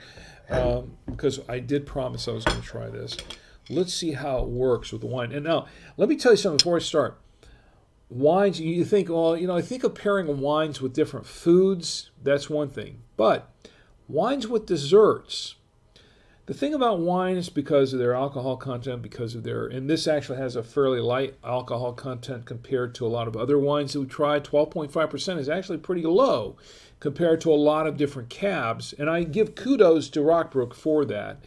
because I did promise I was going to try this. Let's see how it works with the wine. And now, let me tell you something before I start. Wines, you think, well, I think of pairing wines with different foods. That's one thing. But wines with desserts. The thing about wine is because of their alcohol content, and this actually has a fairly light alcohol content compared to a lot of other wines that we tried. 12.5% is actually pretty low compared to a lot of different cabs. And I give kudos to Rockbrook for that.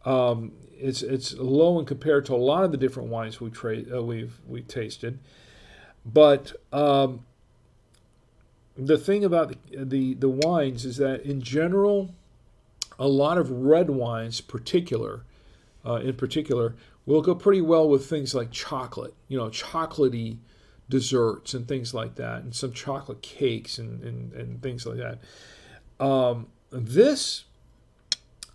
It's low in compared to a lot of the different wines we've tasted, but the thing about the wines is that in general, a lot of red wines, in particular, will go pretty well with things like chocolate, chocolatey desserts and things like that, and some chocolate cakes and things like that. This,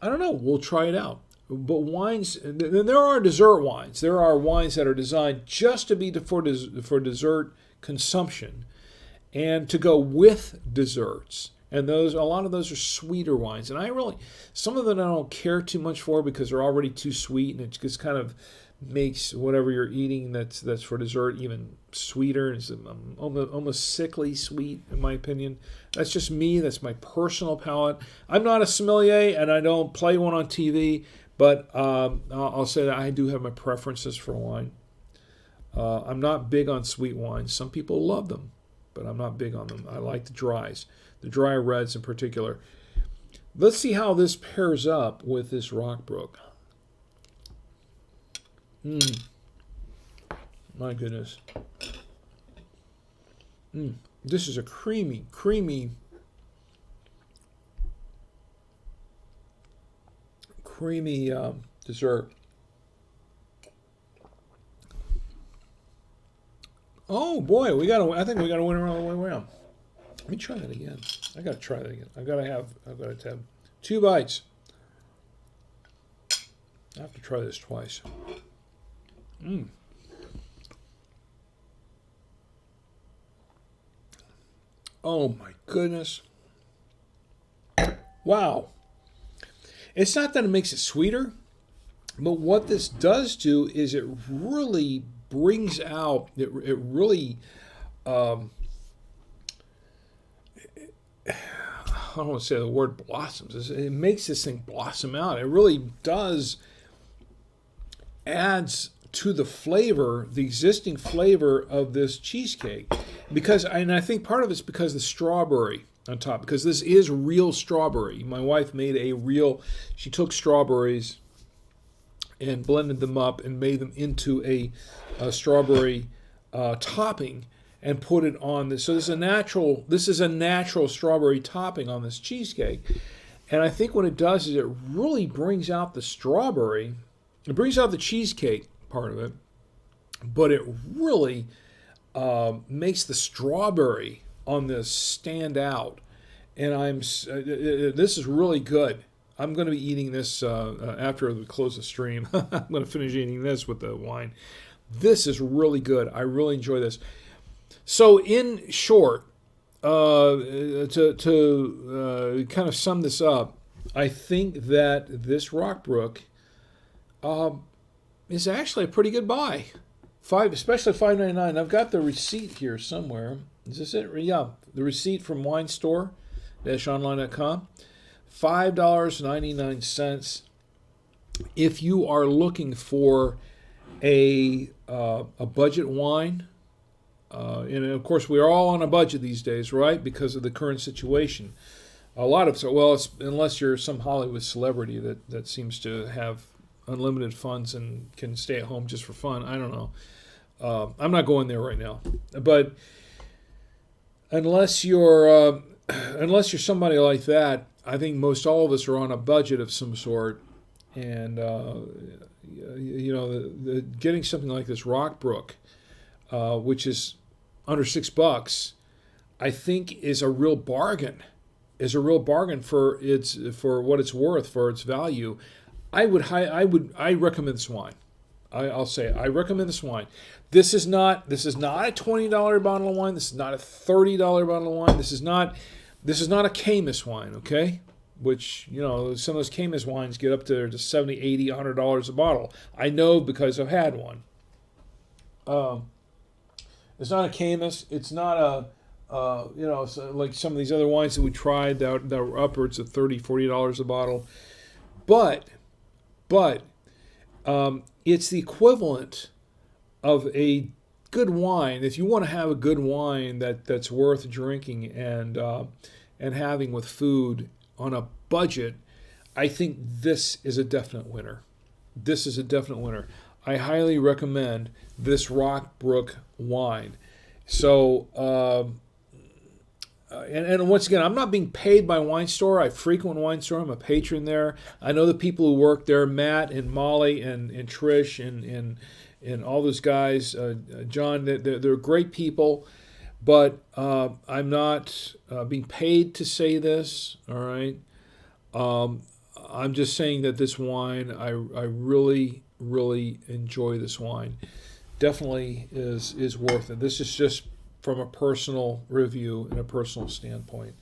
I don't know. We'll try it out. But wines, and there are dessert wines. There are wines that are designed just to be for dessert consumption and to go with desserts. And a lot of those are sweeter wines. And some of them I don't care too much for because they're already too sweet, and it just kind of makes whatever you're eating that's for dessert even sweeter. It's almost sickly sweet, in my opinion. That's just me. That's my personal palate. I'm not a sommelier, and I don't play one on TV. But I'll say that I do have my preferences for wine. I'm not big on sweet wines. Some people love them, but I'm not big on them. I like the dries, the dry reds in particular. Let's see how this pairs up with this Rockbrook. My goodness. This is a creamy dessert. Oh boy, I think we got a winner all the way around. Let me try that again. I gotta try that again. I've got to have 2 bites. I have to try this twice. Oh my goodness. Wow. It's not that it makes it sweeter, but what this does do is it really brings out, it really, I don't want to say the word blossoms. It makes this thing blossom out. It really does adds to the flavor, the existing flavor of this cheesecake. And I think part of it's because the strawberry on top, because this is real strawberry. My wife made she took strawberries and blended them up and made them into a strawberry topping and put it on this. So this is a natural strawberry topping on this cheesecake. And I think what it does is it really brings out the strawberry. It brings out the cheesecake part of it, but it really makes the strawberry on this stand out. And this is really good. I'm going to be eating this after we close the stream. I'm going to finish eating this with the wine. This is really good. I really enjoy this. So in short, to kind of sum this up, I think that this Rockbrook is actually a pretty good buy. Especially $5.99. I've got the receipt here somewhere. Is this it? Yeah, the receipt from Winestore-online.com. $5.99. If you are looking for a budget wine, and of course we're all on a budget these days, right? Because of the current situation. A lot of unless you're some Hollywood celebrity that seems to have unlimited funds and can stay at home just for fun. I don't know. I'm not going there right now. But unless you're somebody like that, I think most all of us are on a budget of some sort. And getting something like this Rockbrook, which is under $6, I think is a real bargain. For what it's worth, for its value. I recommend this wine. I'll say I recommend this wine. This is not a $20 bottle of wine. This is not a $30 bottle of wine. This is not a Camus wine, okay? Which, some of those Camus wines get up to $70, $80, $100 a bottle. I know because I've had one. It's not a Camus. It's not like some of these other wines that we tried that were upwards of $30, $40 a bottle. But it's the equivalent of a good wine. If you want to have a good wine that's worth drinking and having with food on a budget, I think this is a definite winner. I highly recommend this Rockbrook wine. So, and once again, I'm not being paid by Winestore. I frequent Winestore. I'm a patron there. I know the people who work there, Matt and Molly and Trish and all those guys, John. They're great people, but I'm not being paid to say this. All right, I'm just saying that this wine, I really, really enjoy this wine. Definitely is worth it. This is just from a personal review and a personal standpoint.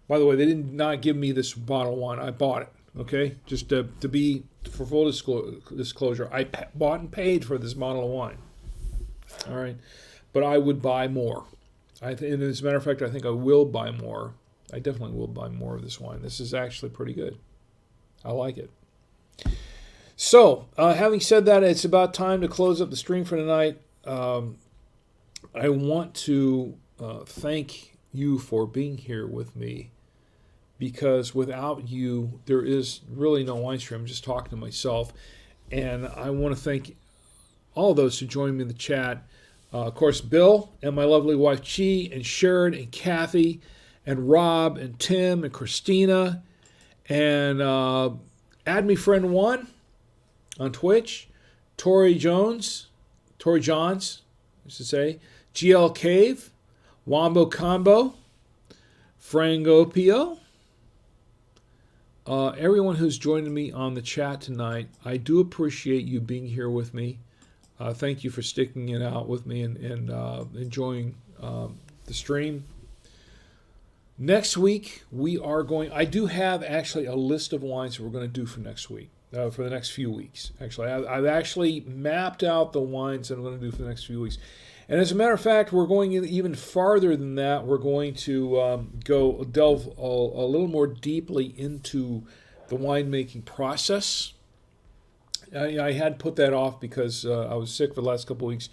By the way, they did not give me this bottle of wine. I bought it, okay? Just to be, for full disclosure, I bought and paid for this bottle of wine. All right? But I would buy more. And as a matter of fact, I think I will buy more. I definitely will buy more of this wine. This is actually pretty good. I like it. So, having said that, it's about time to close up the stream for tonight. I want to thank you for being here with me, because without you, there is really no wine stream. I'm just talking to myself. And I want to thank all those who joined me in the chat. Of course, Bill and my lovely wife Chi and Sharon and Kathy and Rob and Tim and Christina and Add Me Friend 1 on Twitch, Tori Johns, I should say, GL Cave, Wombo Combo, Frangopio, everyone who's joining me on the chat tonight. I do appreciate you being here with me. Thank you for sticking it out with me and enjoying the stream. Next week, I do have actually a list of wines that we're going to do for next week, for the next few weeks. Actually, I've actually mapped out the wines that I'm going to do for the next few weeks. And as a matter of fact, we're going even farther than that. We're going to delve a little more deeply into the winemaking process. I had put that off because I was sick for the last couple of weeks.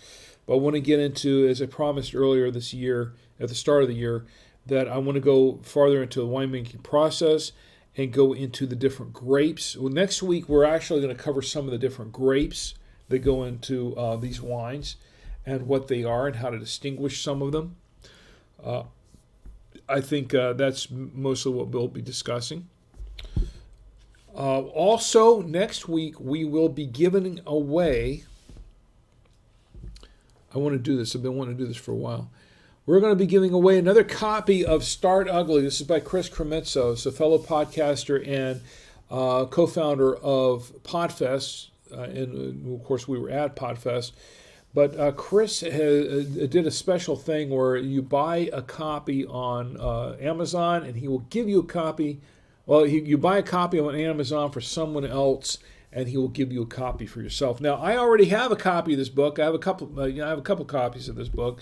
But I want to get into, as I promised earlier this year, at the start of the year, that I want to go farther into the winemaking process and go into the different grapes. Well, next week, we're actually going to cover some of the different grapes that go into these wines and what they are and how to distinguish some of them. I think that's mostly what we'll be discussing. Also, next week, we will be giving away, I want to do this, I've been wanting to do this for a while. We're going to be giving away another copy of Start Ugly. This is by Chris Kremetzos, a fellow podcaster and co-founder of Podfest. And of course, we were at Podfest. But Chris did a special thing where you buy a copy on Amazon, and he will give you a copy. Well, you buy a copy on Amazon for someone else, and he will give you a copy for yourself. Now, I already have a copy of this book. I have a couple copies of this book,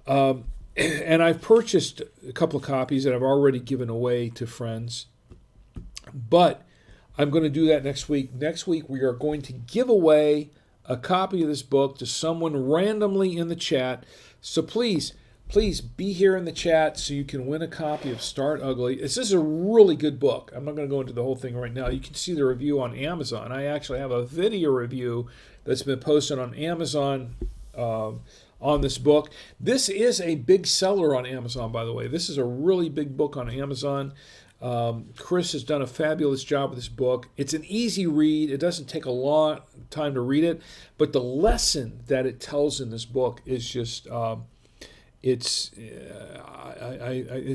and I've purchased a couple of copies that I've already given away to friends. But I'm going to do that next week. Next week, we are going to give away a copy of this book to someone randomly in the chat. So please be here in the chat so you can win a copy of Start Ugly. This is a really good book. I'm not going to go into the whole thing right now. You can see the review on Amazon. I actually have a video review that's been posted on Amazon on this book. This is a big seller on Amazon, by the way. This is a really big book on Amazon. Chris has done a fabulous job with this book. It's an easy read. It doesn't take a long time to read it, but the lesson that it tells in this book is just it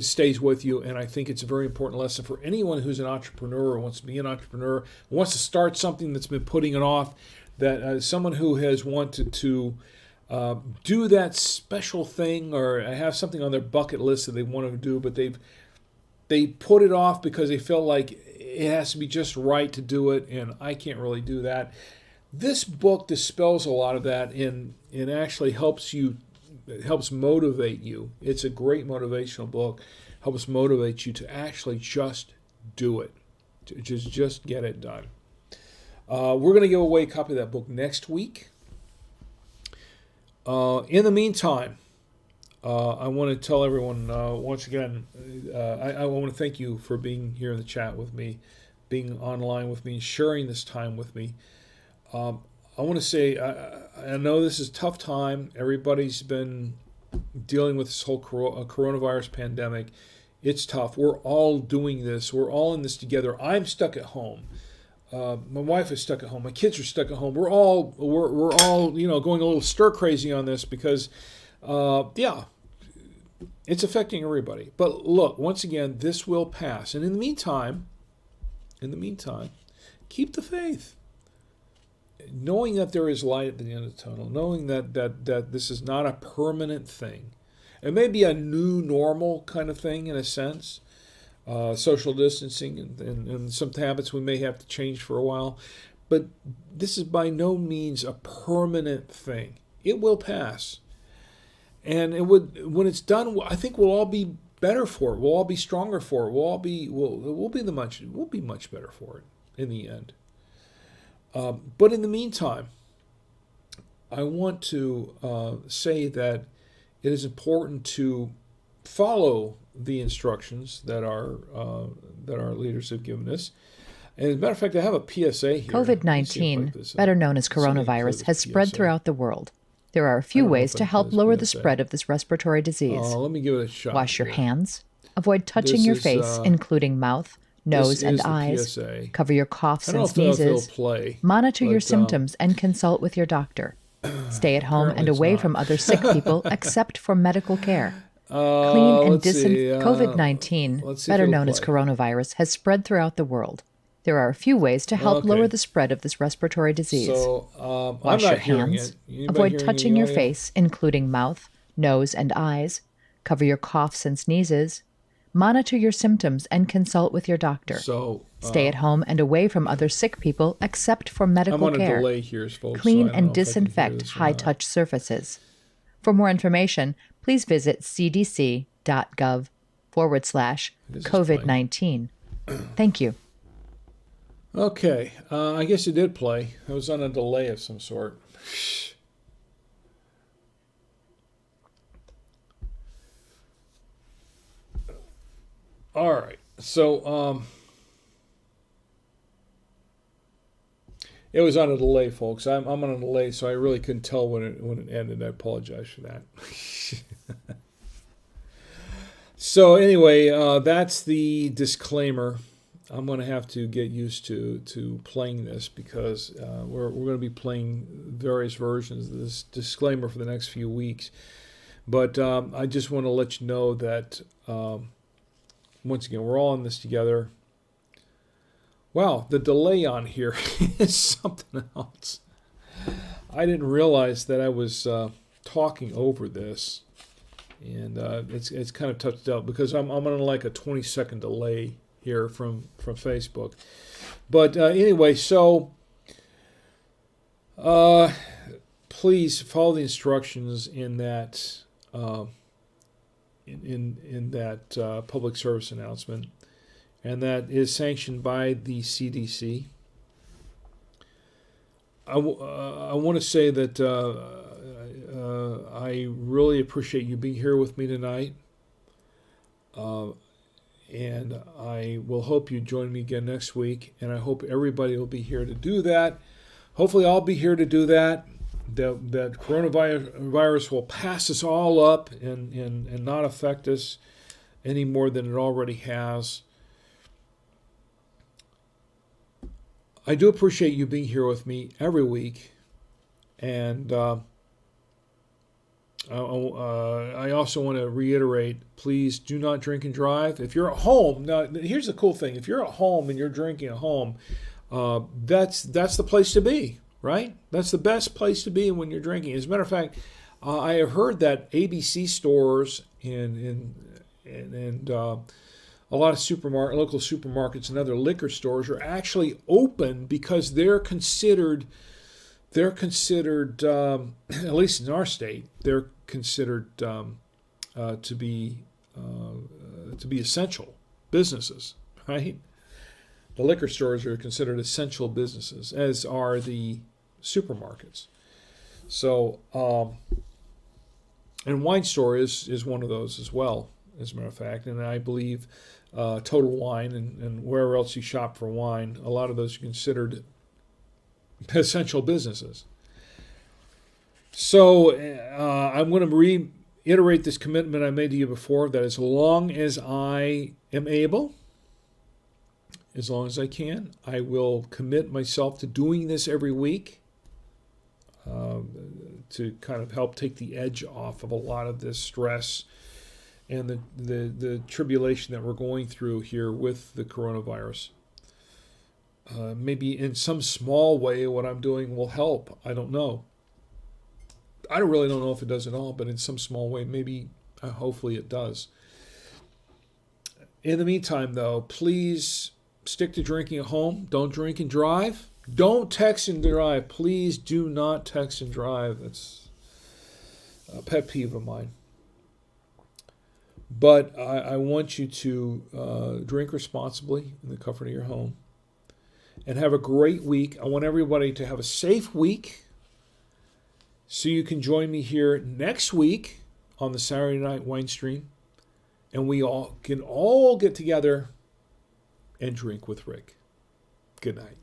stays with you, and I think it's a very important lesson for anyone who's an entrepreneur or wants to be an entrepreneur, wants to start something that's been putting it off. That someone who has wanted to do that special thing or have something on their bucket list that they want to do, but they put it off because they feel like it has to be just right to do it, and I can't really do that. This book dispels a lot of that and actually helps motivate you. It's a great motivational book. Helps motivate you to actually just do it. To just get it done. We're going to give away a copy of that book next week. In the meantime, I want to tell everyone once again, I want to thank you for being here in the chat with me, being online with me, and sharing this time with me. I want to say, I know this is a tough time. Everybody's been dealing with this whole coronavirus pandemic. It's tough. We're all doing this. We're all in this together. I'm stuck at home. My wife is stuck at home. My kids are stuck at home. We're all going a little stir crazy on this because, it's affecting everybody. But look, once again, this will pass. And in the meantime, keep the faith. Knowing that there is light at the end of the tunnel, knowing that this is not a permanent thing. It may be a new normal kind of thing in a sense, social distancing and some habits we may have to change for a while, but this is by no means a permanent thing. It will pass. And when it's done, I think we'll all be better for it. We'll all be stronger for it. We'll be much better for it in the end. But in the meantime, I want to say that it is important to follow the instructions that our leaders have given us. And as a matter of fact, I have a PSA here. COVID-19, better known as coronavirus, has spread throughout the world. There are a I few don't know ways if I to can help play lower this the PSA. spread of this respiratory disease. Let me give it a shot Wash your here. hands. Avoid touching This your is face, including mouth, this nose, and is the eyes. PSA. Cover your I coughs don't and know if it'll sneezes. play, Monitor your but symptoms and consult with your doctor. Stay at home apparently and it's away not. from other sick people except for medical care. Clean and Let's see. COVID-19, Let's see if better it'll known as play. coronavirus, has spread throughout the world. There are a few ways to help lower Okay. the spread of this respiratory disease. So I'm Wash your not hearing hands. it. Anybody Avoid hearing touching the your audio? face, including mouth, nose, and eyes. Cover your coughs and sneezes. Monitor your symptoms and consult with your doctor. So Stay at home and away from other sick people except for I'm medical on a care. delay here, folks. Clean so I don't and know if I can hear disinfect this or high not. touch surfaces. For more information, please visit cdc.gov/COVID-19. Thank you. Okay. I guess it did play. I was on a delay of some sort. All right. So it was on a delay, folks. I'm on a delay, so I really couldn't tell when it ended. I apologize for that. So anyway, that's the disclaimer. I'm going to have to get used to playing this because we're going to be playing various versions of this disclaimer for the next few weeks. But I just want to let you know that once again, we're all in this together. Wow, the delay on here is something else. I didn't realize that I was talking over this, and it's kind of tough to tell because I'm on like a 20-second delay here from Facebook. But anyway, so please follow the instructions in that in that public service announcement, and that is sanctioned by the CDC. I want to say that I really appreciate you being here with me tonight. And I will hope you join me again next week. And I hope everybody will be here to do that. Hopefully I'll be here to do that. That coronavirus will pass us all up and not affect us any more than it already has. I do appreciate you being here with me every week. And I also want to reiterate, please do not drink and drive. If you're at home, now here's the cool thing. If you're at home and you're drinking at home, that's the place to be, right? That's the best place to be when you're drinking. As a matter of fact, I have heard that ABC stores and a lot of local supermarkets and other liquor stores are actually open because they're considered at least in our state, they're considered to be essential businesses, right? The liquor stores are considered essential businesses, as are the supermarkets. So, and Winestore is one of those as well, as a matter of fact. And I believe Total Wine and wherever else you shop for wine, a lot of those are considered essential businesses. So I'm going to reiterate this commitment I made to you before, that as long as I am able, as long as I can, I will commit myself to doing this every week to kind of help take the edge off of a lot of this stress and the tribulation that we're going through here with the coronavirus. Maybe in some small way what I'm doing will help. I don't know. I really don't know if it does at all, but in some small way, maybe, hopefully it does. In the meantime, though, please stick to drinking at home. Don't drink and drive. Don't text and drive. Please do not text and drive. That's a pet peeve of mine. But I want you to drink responsibly in the comfort of your home and have a great week. I want everybody to have a safe week. So you can join me here next week on the Saturday Night Wine Stream, and we all can get together and drink with Rick. Good night.